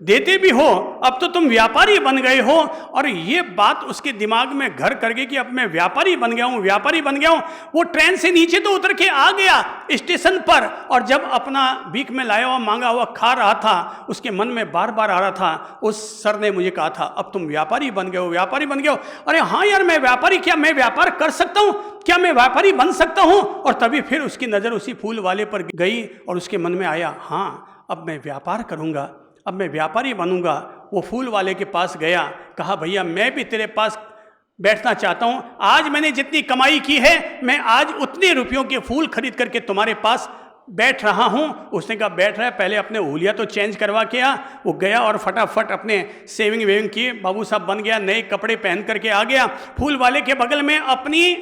Speaker 1: देते भी हो, अब तो तुम व्यापारी बन गए हो। और ये बात उसके दिमाग में घर कर गई कि अब मैं व्यापारी बन गया हूँ, व्यापारी बन गया हूँ। वो ट्रेन से नीचे तो उतर के आ गया स्टेशन पर, और जब अपना भीख में लाया हुआ मांगा हुआ खा रहा था, उसके मन में बार बार आ रहा था उस सर ने मुझे कहा था अब तुम व्यापारी बन गए हो, व्यापारी बन गए हो। अरे हाँ यार मैं व्यापारी, क्या मैं व्यापार कर सकता हूँ, क्या मैं व्यापारी बन सकता हूँ? और तभी फिर उसकी नज़र उसी फूल वाले पर गई और उसके मन में आया हाँ अब मैं व्यापार करूँगा, अब मैं व्यापारी बनूंगा। वो फूल वाले के पास गया, कहा भैया मैं भी तेरे पास बैठना चाहता हूं, आज मैंने जितनी कमाई की है मैं आज उतने रुपयों के फूल खरीद करके तुम्हारे पास बैठ रहा हूं। उसने कहा बैठ रहा है, पहले अपने हुलिया तो चेंज करवा के आ। वो गया और फटाफट अपने सेविंग वेविंग किए, बाबू साहब बन गया, नए कपड़े पहन करके आ गया। फूल वाले के बगल में अपनी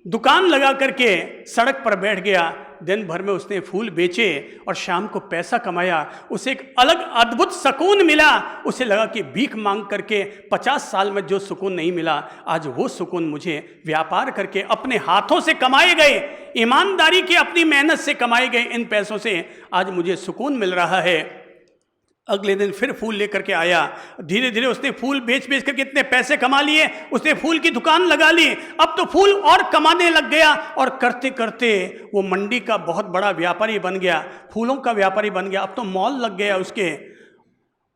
Speaker 1: दुकान लगा करके सड़क पर बैठ गया। दिन भर में उसने फूल बेचे और शाम को पैसा कमाया। उसे एक अलग अद्भुत सुकून मिला। उसे लगा कि भीख मांग करके 50 साल में जो सुकून नहीं मिला, आज वो सुकून मुझे व्यापार करके अपने हाथों से कमाए गए, ईमानदारी के अपनी मेहनत से कमाए गए इन पैसों से आज मुझे सुकून मिल रहा है। अगले दिन फिर फूल लेकर के आया। धीरे धीरे उसने फूल बेच बेच करके इतने पैसे कमा लिए, उसने फूल की दुकान लगा ली। अब तो फूल और कमाने लग गया और करते करते वो मंडी का बहुत बड़ा व्यापारी बन गया, फूलों का व्यापारी बन गया। अब तो मॉल लग गया उसके,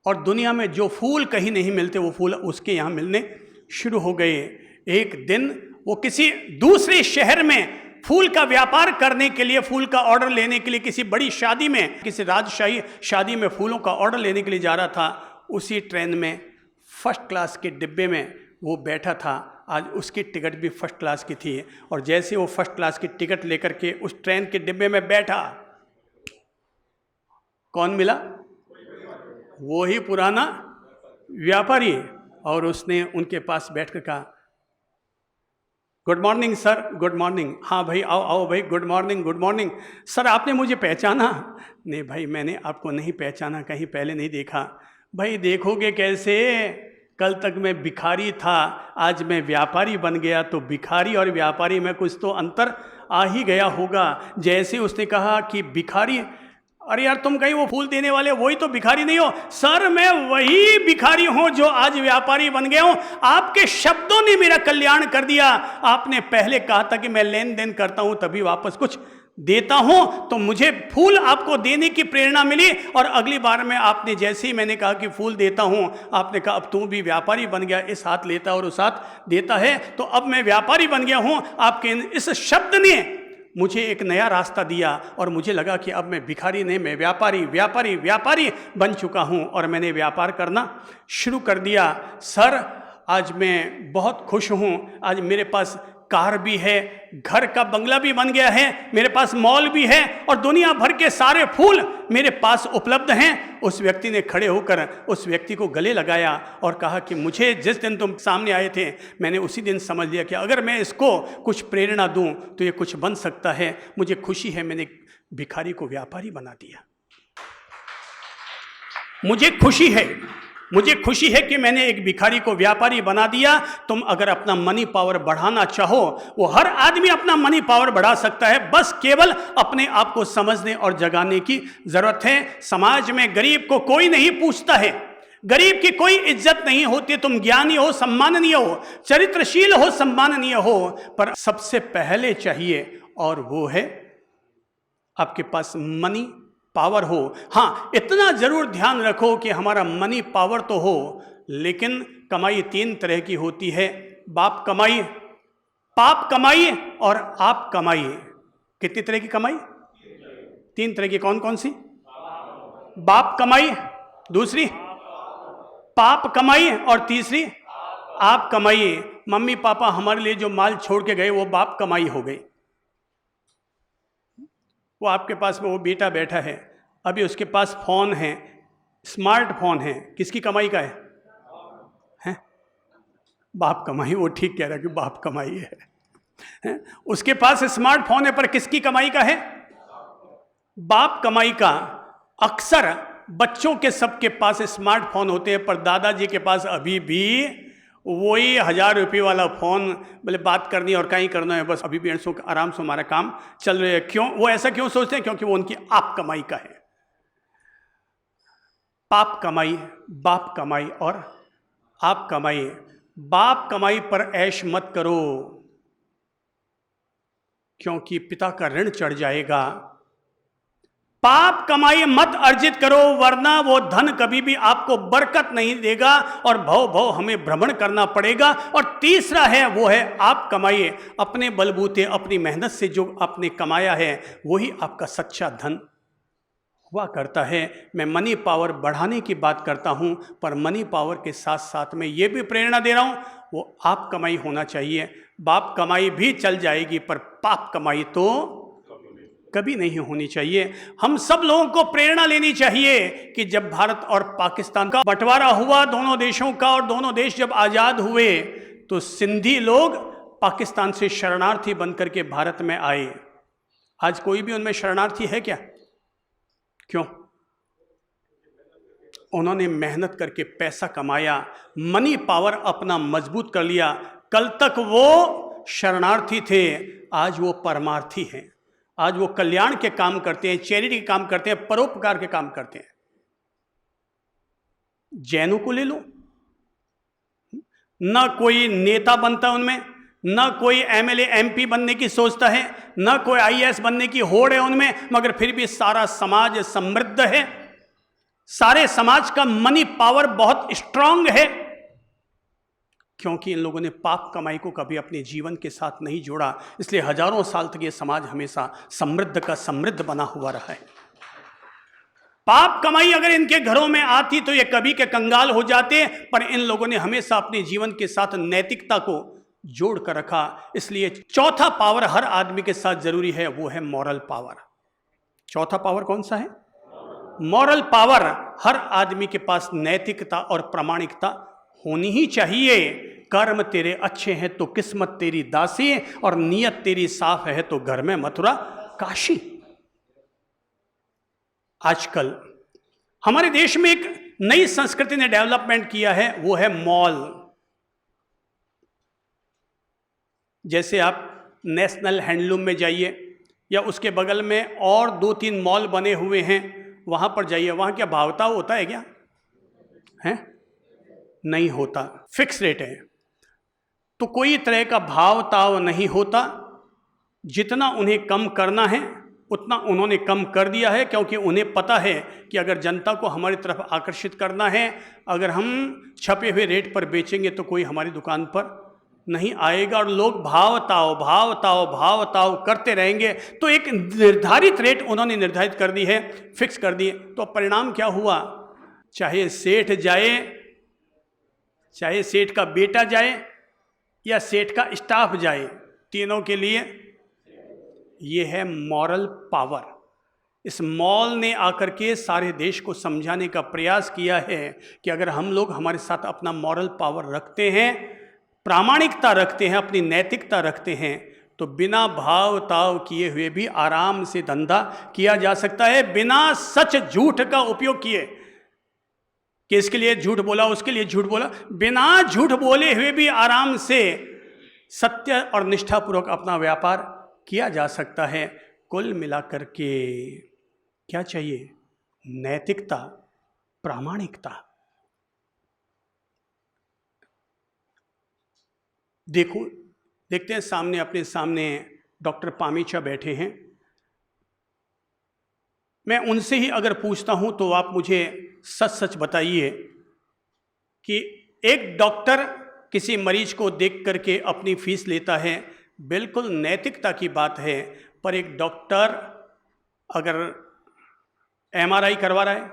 Speaker 1: और दुनिया में जो फूल कहीं नहीं मिलते वो फूल उसके यहाँ मिलने शुरू हो गए। एक दिन वो किसी दूसरे शहर में फूल का व्यापार करने के लिए, फूल का ऑर्डर लेने के लिए किसी बड़ी शादी में, किसी राजशाही शादी में फूलों का ऑर्डर लेने के लिए जा रहा था। उसी ट्रेन में फर्स्ट क्लास के डिब्बे में वो बैठा था। आज उसकी टिकट भी फर्स्ट क्लास की थी, और जैसे वो फर्स्ट क्लास की टिकट लेकर के उस ट्रेन के डिब्बे में बैठा, कौन मिला? वो ही पुराना व्यापारी। और उसने उनके पास बैठकर कहा good morning sir, good morning. हाँ भाई आओ आओ भाई, good morning good morning. Sir आपने मुझे पहचाना? नहीं भाई मैंने आपको नहीं पहचाना, कहीं पहले नहीं देखा। भाई देखोगे कैसे, कल तक मैं भिखारी था, आज मैं व्यापारी बन गया, तो भिखारी और व्यापारी में कुछ तो अंतर आ ही गया होगा। जैसे उसने कहा कि भिखारी, अरे यार तुम कहीं वो फूल देने वाले वही तो भिखारी नहीं हो? सर मैं वही भिखारी हूं जो आज व्यापारी बन गया हूं। आपके शब्दों ने मेरा कल्याण कर दिया। आपने पहले कहा था कि मैं लेन देन करता हूं तभी वापस कुछ देता हूं, तो मुझे फूल आपको देने की प्रेरणा मिली। और अगली बार में आपने जैसे ही मैंने कहा कि फूल देता हूं, आपने कहा अब तू भी व्यापारी बन गया, इस हाथ लेता और उस हाथ देता है, तो अब मैं व्यापारी बन गया हूं। आपके इस शब्द ने मुझे एक नया रास्ता दिया और मुझे लगा कि अब मैं भिखारी नहीं, मैं व्यापारी व्यापारी व्यापारी बन चुका हूँ और मैंने व्यापार करना शुरू कर दिया। सर, आज मैं बहुत खुश हूँ, आज मेरे पास कार भी है, घर का बंगला भी बन गया है, मेरे पास मॉल भी है और दुनिया भर के सारे फूल मेरे पास उपलब्ध हैं। उस व्यक्ति ने खड़े होकर उस व्यक्ति को गले लगाया और कहा कि मुझे जिस दिन तुम सामने आए थे, मैंने उसी दिन समझ लिया कि अगर मैं इसको कुछ प्रेरणा दूं तो ये कुछ बन सकता है। मुझे खुशी है, मैंने भिखारी को व्यापारी बना दिया। मुझे खुशी है कि मैंने एक भिखारी को व्यापारी बना दिया। तुम अगर अपना मनी पावर बढ़ाना चाहो, वो हर आदमी अपना मनी पावर बढ़ा सकता है, बस केवल अपने आप को समझने और जगाने की जरूरत है। समाज में गरीब को कोई नहीं पूछता है, गरीब की कोई इज्जत नहीं होती। तुम ज्ञानी हो, सम्माननीय हो, चरित्रशील हो, सम्माननीय हो, पर सबसे पहले चाहिए और वो है आपके पास मनी पावर हो। हाँ, इतना जरूर ध्यान रखो कि हमारा मनी पावर तो हो, लेकिन कमाई 3 तरह की होती है, बाप कमाई, पाप कमाई और आप कमाई। कितनी तरह की कमाई? 3 तरह की। कौन कौन सी? बाप कमाई, दूसरी पाप कमाई और तीसरी आप कमाई। मम्मी पापा हमारे लिए जो माल छोड़ के गए वो बाप कमाई हो गई। वो आपके पास में वो बेटा बैठा है, अभी उसके पास फोन है, स्मार्टफोन है, किसकी कमाई का है? हैं? बाप कमाई। वो ठीक कह रहा है कि बाप कमाई है। उसके पास स्मार्टफोन है, पर किसकी कमाई का है? बाप कमाई का। अक्सर बच्चों के सबके पास स्मार्टफोन होते हैं, पर दादाजी के पास अभी भी वही 1000 रुपये वाला फोन, बोले बात करनी और कहीं करना है, बस अभी भी आराम से हमारा काम चल रहा है। क्यों? वो ऐसा क्यों सोचते हैं? क्योंकि वो उनकी आप कमाई का है। पाप कमाई, बाप कमाई और आप कमाई। बाप कमाई पर ऐश मत करो, क्योंकि पिता का ऋण चढ़ जाएगा। पाप कमाई मत अर्जित करो, वरना वो धन कभी भी आपको बरकत नहीं देगा और भव हमें भ्रमण करना पड़ेगा। और तीसरा है, वो है आप कमाइए। अपने बलबूते, अपनी मेहनत से जो आपने कमाया है वही आपका सच्चा धन हुआ करता है। मैं मनी पावर बढ़ाने की बात करता हूं, पर मनी पावर के साथ साथ में ये भी प्रेरणा दे रहा हूं, वो आप कमाई होना चाहिए। बाप कमाई भी चल जाएगी, पर पाप कमाई तो कभी नहीं होनी चाहिए। हम सब लोगों को प्रेरणा लेनी चाहिए कि जब भारत और पाकिस्तान का बंटवारा हुआ, दोनों देशों का, और दोनों देश जब आजाद हुए, तो सिंधी लोग पाकिस्तान से शरणार्थी बनकर के भारत में आए। आज कोई भी उनमें शरणार्थी है क्या? क्यों? उन्होंने मेहनत करके पैसा कमाया, मनी पावर अपना मजबूत कर लिया। कल तक वो शरणार्थी थे, आज वो परमार्थी हैं। आज वो कल्याण के काम करते हैं, चैरिटी के काम करते हैं, परोपकार के काम करते हैं। जैनों को ले लो, ना कोई नेता बनता उनमें, ना कोई एमएलए एमपी बनने की सोचता है, ना कोई आईएएस बनने की होड़ है उनमें, मगर फिर भी सारा समाज समृद्ध है। सारे समाज का मनी पावर बहुत स्ट्रांग है, क्योंकि इन लोगों ने पाप कमाई को कभी अपने जीवन के साथ नहीं जोड़ा। इसलिए हजारों साल तक ये समाज हमेशा समृद्ध का समृद्ध बना हुआ रहा है। पाप कमाई अगर इनके घरों में आती तो ये कभी के कंगाल हो जाते, पर इन लोगों ने हमेशा अपने जीवन के साथ नैतिकता को जोड़ कर रखा। इसलिए चौथा पावर हर आदमी के साथ जरूरी है, वो है मॉरल पावर। चौथा पावर कौन सा है? Moral power. हर आदमी के पास नैतिकता और प्रामाणिकता होनी ही चाहिए। कर्म तेरे अच्छे हैं तो किस्मत तेरी दासी, और नीयत तेरी साफ है तो घर में मथुरा काशी। आजकल हमारे देश में एक नई संस्कृति ने डेवलपमेंट किया है, वो है मॉल। जैसे आप नेशनल हैंडलूम में जाइए, या उसके बगल में और 2-3 मॉल बने हुए हैं, वहां पर जाइए। वहां क्या भावताव होता है क्या? है? नहीं होता, फिक्स रेट है। तो कोई तरह का भाव ताव नहीं होता। जितना उन्हें कम करना है उतना उन्होंने कम कर दिया है, क्योंकि उन्हें पता है कि अगर जनता को हमारी तरफ आकर्षित करना है, अगर हम छपे हुए रेट पर बेचेंगे तो कोई हमारी दुकान पर नहीं आएगा और लोग भावताओ भावताओ भावताओ करते रहेंगे, तो एक निर्धारित रेट उन्होंने निर्धारित कर दी है, फिक्स कर दी। तो परिणाम क्या हुआ? चाहे सेठ जाए, चाहे सेठ का बेटा जाए या सेठ का स्टाफ जाए, तीनों के लिए ये है मॉरल पावर। इस मॉल ने आकर के सारे देश को समझाने का प्रयास किया है कि अगर हम लोग हमारे साथ अपना मॉरल पावर रखते हैं, प्रामाणिकता रखते हैं, अपनी नैतिकता रखते हैं, तो बिना भाव ताव किए हुए भी आराम से धंधा किया जा सकता है, बिना सच झूठ का उपयोग किए कि इसके लिए झूठ बोला, उसके लिए झूठ बोला। बिना झूठ बोले हुए भी आराम से सत्य और निष्ठापूर्वक अपना व्यापार किया जा सकता है। कुल मिलाकर के क्या चाहिए? नैतिकता, प्रामाणिकता। देखते हैं सामने, अपने सामने डॉक्टर पामीचा बैठे हैं। मैं उनसे ही अगर पूछता हूं तो आप मुझे सच सच बताइए कि एक डॉक्टर किसी मरीज को देख करके अपनी फीस लेता है, बिल्कुल नैतिकता की बात है। पर एक डॉक्टर अगर एमआरआई करवा रहा है,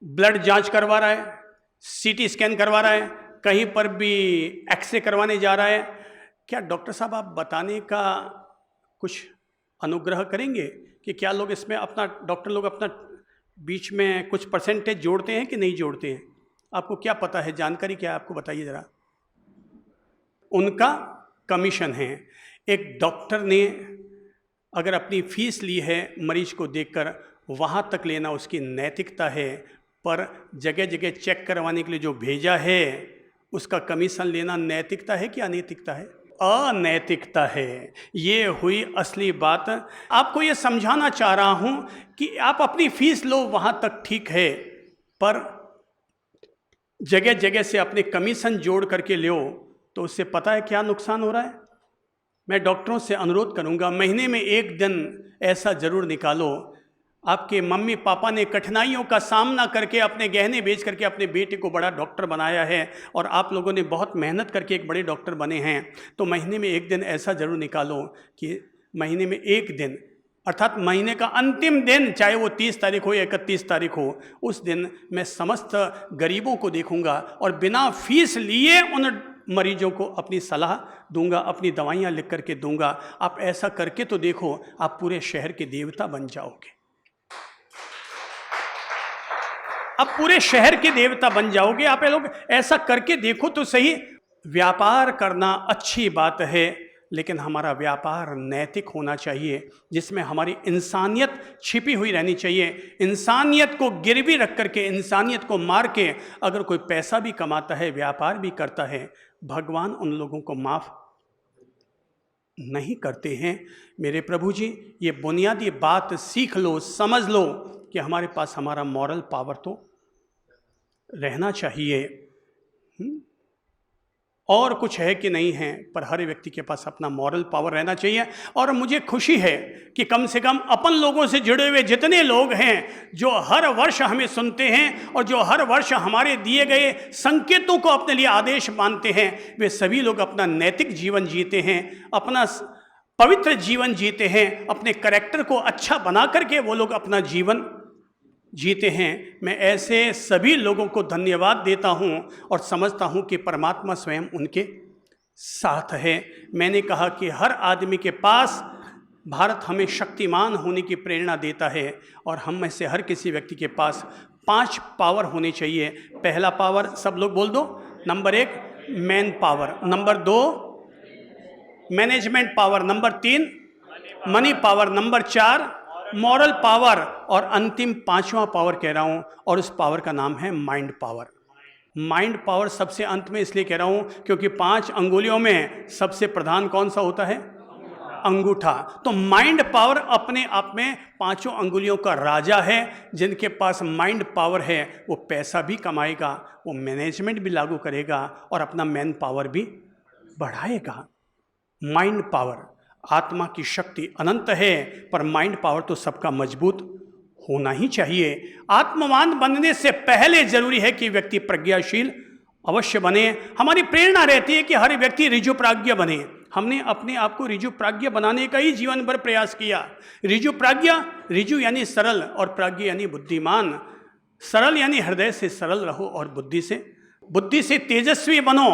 Speaker 1: ब्लड जांच करवा रहा है, सीटी स्कैन करवा रहा है, कहीं पर भी एक्सरे करवाने जा रहा है, क्या डॉक्टर साहब आप बताने का कुछ अनुग्रह करेंगे कि क्या लोग इसमें अपना, डॉक्टर लोग अपना बीच में कुछ परसेंटेज जोड़ते हैं कि नहीं जोड़ते हैं? आपको क्या पता है, जानकारी क्या है, आपको बताइए ज़रा। उनका कमीशन है। एक डॉक्टर ने अगर अपनी फीस ली है मरीज को देखकर, वहाँ तक लेना उसकी नैतिकता है, पर जगह जगह चेक करवाने के लिए जो भेजा है उसका कमीशन लेना नैतिकता है कि अनैतिकता है? अनैतिकता है। ये हुई असली बात। आपको ये समझाना चाह रहा हूँ कि आप अपनी फीस लो, वहाँ तक ठीक है, पर जगह जगह से अपने कमीशन जोड़ करके लो तो उससे पता है क्या नुकसान हो रहा है। मैं डॉक्टरों से अनुरोध करूंगा, महीने में एक दिन ऐसा जरूर निकालो। आपके मम्मी पापा ने कठिनाइयों का सामना करके अपने गहने बेच करके अपने बेटे को बड़ा डॉक्टर बनाया है और आप लोगों ने बहुत मेहनत करके एक बड़े डॉक्टर बने हैं, तो महीने में एक दिन ऐसा जरूर निकालो कि महीने में एक दिन, अर्थात महीने का अंतिम दिन, चाहे वो 30 तारीख हो या 31 तारीख हो, उस दिन मैं समस्त गरीबों को देखूंगा और बिना फीस लिए उन मरीजों को अपनी सलाह दूंगा, अपनी दवाइयाँ लिख करके दूंगा। आप ऐसा करके तो देखो, आप पूरे शहर के देवता बन जाओगे। आप पूरे शहर के देवता बन जाओगे। आप ये लोग ऐसा करके देखो तो सही। व्यापार करना अच्छी बात है, लेकिन हमारा व्यापार नैतिक होना चाहिए, जिसमें हमारी इंसानियत छिपी हुई रहनी चाहिए। इंसानियत को गिरवी रख करके, इंसानियत को मार के अगर कोई पैसा भी कमाता है, व्यापार भी करता है, भगवान उन लोगों को माफ नहीं करते हैं। मेरे प्रभु जी, ये बुनियादी बात सीख लो, समझ लो कि हमारे पास हमारा मॉरल पावर तो रहना चाहिए। और कुछ है कि नहीं है, पर हर व्यक्ति के पास अपना मॉरल पावर रहना चाहिए। और मुझे खुशी है कि कम से कम अपन लोगों से जुड़े हुए जितने लोग हैं, जो हर वर्ष हमें सुनते हैं और जो हर वर्ष हमारे दिए गए संकेतों को अपने लिए आदेश मानते हैं, वे सभी लोग अपना नैतिक जीवन जीते हैं, अपना पवित्र जीवन जीते हैं, अपने कैरेक्टर को अच्छा बना करके वो लोग अपना जीवन जीते हैं। मैं ऐसे सभी लोगों को धन्यवाद देता हूं और समझता हूं कि परमात्मा स्वयं उनके साथ है। मैंने कहा कि हर आदमी के पास भारत हमें शक्तिमान होने की प्रेरणा देता है और हम में से हर किसी व्यक्ति के पास 5 पावर होने चाहिए। पहला पावर सब लोग बोल दो। Number 1 man power, number 2 management power, number 3 money power, number 4 moral power और अंतिम 5वां पावर कह रहा हूं, और उस पावर का नाम है माइंड पावर। माइंड पावर सबसे अंत में इसलिए कह रहा हूं क्योंकि 5 अंगुलियों में सबसे प्रधान कौन सा होता है? अंगूठा। तो माइंड पावर अपने आप में 5 अंगुलियों का राजा है। जिनके पास माइंड पावर है वो पैसा भी कमाएगा, वो मैनेजमेंट भी लागू करेगा और अपना मैन पावर भी बढ़ाएगा। माइंड पावर, आत्मा की शक्ति अनंत है, पर माइंड पावर तो सबका मजबूत होना ही चाहिए। आत्मवान बनने से पहले जरूरी है कि व्यक्ति प्रज्ञाशील अवश्य बने। हमारी प्रेरणा रहती है कि हर व्यक्ति ऋजुप्राज्ञ बने। हमने अपने आप को ऋजुप्राज्ञ बनाने का ही जीवन भर प्रयास किया। ऋजुप्राज्ञ, ऋजु यानी सरल और प्राज्ञ यानी बुद्धिमान। सरल यानी हृदय से सरल रहो और बुद्धि से तेजस्वी बनो।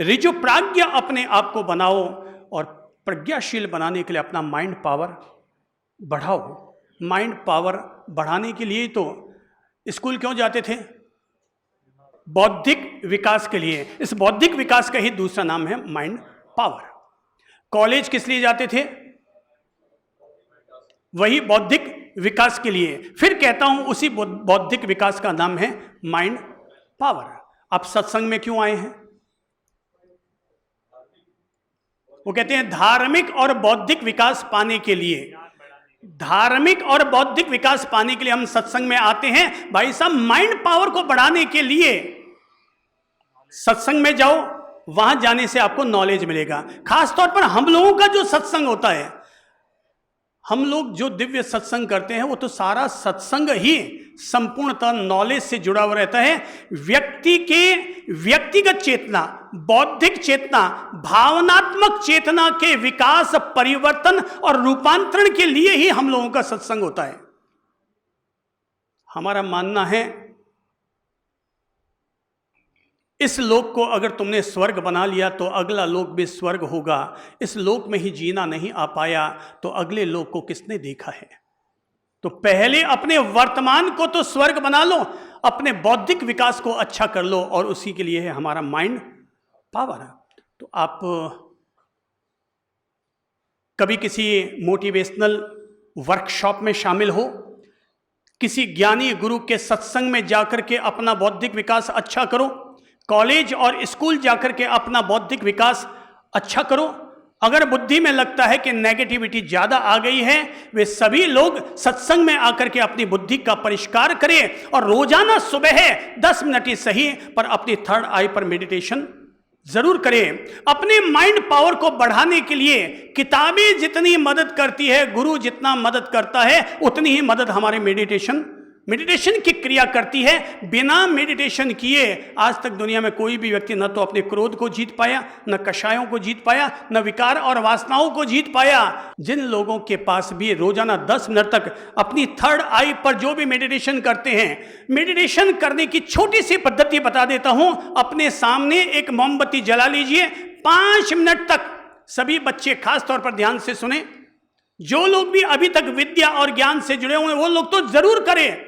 Speaker 1: ऋजुप्राज्ञ अपने आप को बनाओ और प्रज्ञाशील बनाने के लिए अपना माइंड पावर बढ़ाओ। माइंड पावर बढ़ाने के लिए तो स्कूल क्यों जाते थे? बौद्धिक विकास के लिए। इस बौद्धिक विकास का ही दूसरा नाम है माइंड पावर। कॉलेज किस लिए जाते थे? वही बौद्धिक विकास के लिए। फिर कहता हूं उसी बौद्धिक विकास का नाम है माइंड पावर। आप सत्संग में क्यों आए हैं? वो कहते हैं धार्मिक और बौद्धिक विकास पाने के लिए। धार्मिक और बौद्धिक विकास पाने के लिए हम सत्संग में आते हैं। भाई साहब, माइंड पावर को बढ़ाने के लिए सत्संग में जाओ, वहां जाने से आपको नॉलेज मिलेगा। खासतौर पर हम लोगों का जो सत्संग होता है, हम लोग जो दिव्य सत्संग करते हैं, वो तो सारा सत्संग ही संपूर्णतः नॉलेज से जुड़ा हुआ रहता है। व्यक्ति के व्यक्तिगत चेतना, बौद्धिक चेतना, भावनात्मक चेतना के विकास, परिवर्तन और रूपांतरण के लिए ही हम लोगों का सत्संग होता है। हमारा मानना है इस लोक को अगर तुमने स्वर्ग बना लिया तो अगला लोक भी स्वर्ग होगा। इस लोक में ही जीना नहीं आ पाया तो अगले लोक को किसने देखा है? तो पहले अपने वर्तमान को तो स्वर्ग बना लो, अपने बौद्धिक विकास को अच्छा कर लो, और उसी के लिए है हमारा माइंड पावर। तो आप कभी किसी मोटिवेशनल वर्कशॉप में शामिल हो, किसी ज्ञानी गुरु के सत्संग में जाकर के अपना बौद्धिक विकास अच्छा करो, कॉलेज और स्कूल जाकर के अपना बौद्धिक विकास अच्छा करो। अगर बुद्धि में लगता है कि नेगेटिविटी ज्यादा आ गई है, वे सभी लोग सत्संग में आकर के अपनी बुद्धि का परिष्कार करें और रोजाना सुबह 10 मिनट ही सही पर अपनी थर्ड आई पर मेडिटेशन जरूर करें। अपने माइंड पावर को बढ़ाने के लिए किताबें जितनी मदद करती है, गुरु जितना मदद करता है, उतनी ही मदद हमारे मेडिटेशन की क्रिया करती है। बिना मेडिटेशन किए आज तक दुनिया में कोई भी व्यक्ति न तो अपने क्रोध को जीत पाया, न कषायों को जीत पाया, न विकार और वासनाओं को जीत पाया। जिन लोगों के पास भी रोजाना 10 मिनट तक अपनी थर्ड आई पर जो भी मेडिटेशन करते हैं, मेडिटेशन करने की छोटी सी पद्धति बता देता हूं। अपने सामने एक मोमबत्ती जला लीजिए, 5 मिनट तक। सभी बच्चे खास तौर पर ध्यान से सुने, जो लोग भी अभी तक विद्या और ज्ञान से जुड़े हुए हैं वो लोग तो जरूर करें,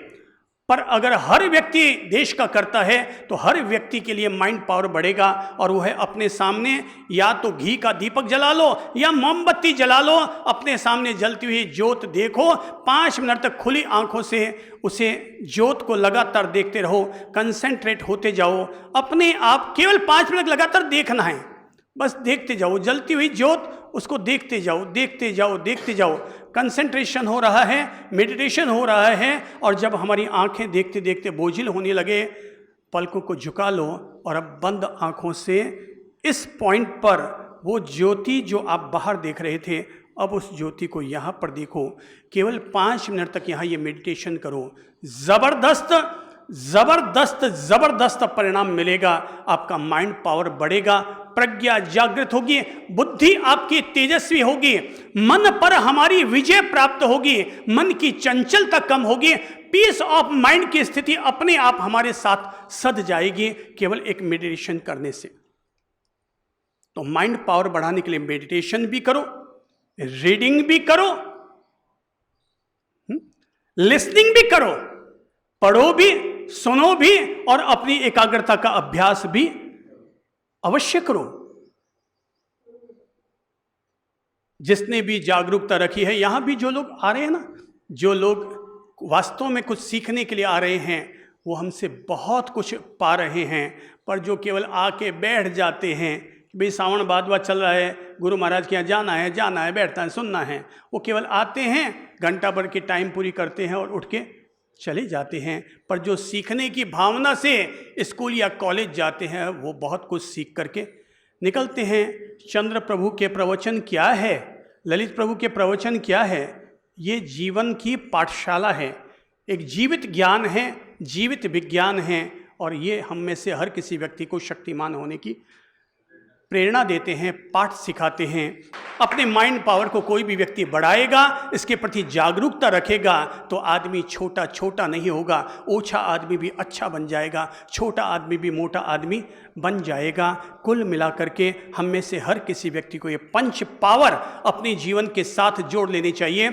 Speaker 1: पर अगर हर व्यक्ति देश का करता है तो हर व्यक्ति के लिए माइंड पावर बढ़ेगा। और वो है अपने सामने या तो घी का दीपक जला लो या मोमबत्ती जला लो, अपने सामने जलती हुई ज्योत देखो, 5 मिनट तक खुली आंखों से उसे ज्योत को लगातार देखते रहो, कंसंट्रेट होते जाओ। अपने आप केवल 5 मिनट लगातार देखना है, बस देखते जाओ, जलती हुई ज्योत, उसको देखते जाओ, देखते जाओ, देखते जाओ। कंसंट्रेशन हो रहा है, मेडिटेशन हो रहा है। और जब हमारी आंखें देखते देखते बोझिल होने लगे, पलकों को झुका लो और अब बंद आंखों से इस पॉइंट पर वो ज्योति जो आप बाहर देख रहे थे, अब उस ज्योति को यहाँ पर देखो। केवल 5 मिनट तक यहाँ ये मेडिटेशन करो। जबरदस्त जबरदस्त जबरदस्त परिणाम मिलेगा। आपका माइंड पावर बढ़ेगा, प्रज्ञा जागृत होगी, बुद्धि आपकी तेजस्वी होगी, मन पर हमारी विजय प्राप्त होगी, मन की चंचलता कम होगी, पीस ऑफ माइंड की स्थिति अपने आप हमारे साथ सध जाएगी केवल एक मेडिटेशन करने से। तो माइंड पावर बढ़ाने के लिए मेडिटेशन भी करो, रीडिंग भी करो, लिसनिंग भी करो, पढ़ो भी, सुनो भी, और अपनी एकाग्रता का अभ्यास भी अवश्य करो। जिसने भी जागरूकता रखी है, यहां भी जो लोग आ रहे हैं ना, जो लोग वास्तव में कुछ सीखने के लिए आ रहे हैं, वो हमसे बहुत कुछ पा रहे हैं। पर जो केवल आके बैठ जाते हैं, भाई सावन भादवा चल रहा है, गुरु महाराज के यहाँ जाना है, बैठना है, सुनना है, वो केवल आते हैं, घंटा भर की टाइम पूरी करते हैं और उठ के चले जाते हैं। पर जो सीखने की भावना से स्कूल या कॉलेज जाते हैं, वो बहुत कुछ सीख करके निकलते हैं। चंद्र प्रभु के प्रवचन क्या है, ललित प्रभु के प्रवचन क्या है? ये जीवन की पाठशाला है, एक जीवित ज्ञान है, जीवित विज्ञान है। और ये हम में से हर किसी व्यक्ति को शक्तिमान होने की प्रेरणा देते हैं, पाठ सिखाते हैं। अपने माइंड पावर को कोई भी व्यक्ति बढ़ाएगा, इसके प्रति जागरूकता रखेगा, तो आदमी छोटा छोटा नहीं होगा, ओछा आदमी भी अच्छा बन जाएगा, छोटा आदमी भी मोटा आदमी बन जाएगा। कुल मिलाकर के हम में से हर किसी व्यक्ति को ये पंच पावर अपने जीवन के साथ जोड़ लेनी चाहिए।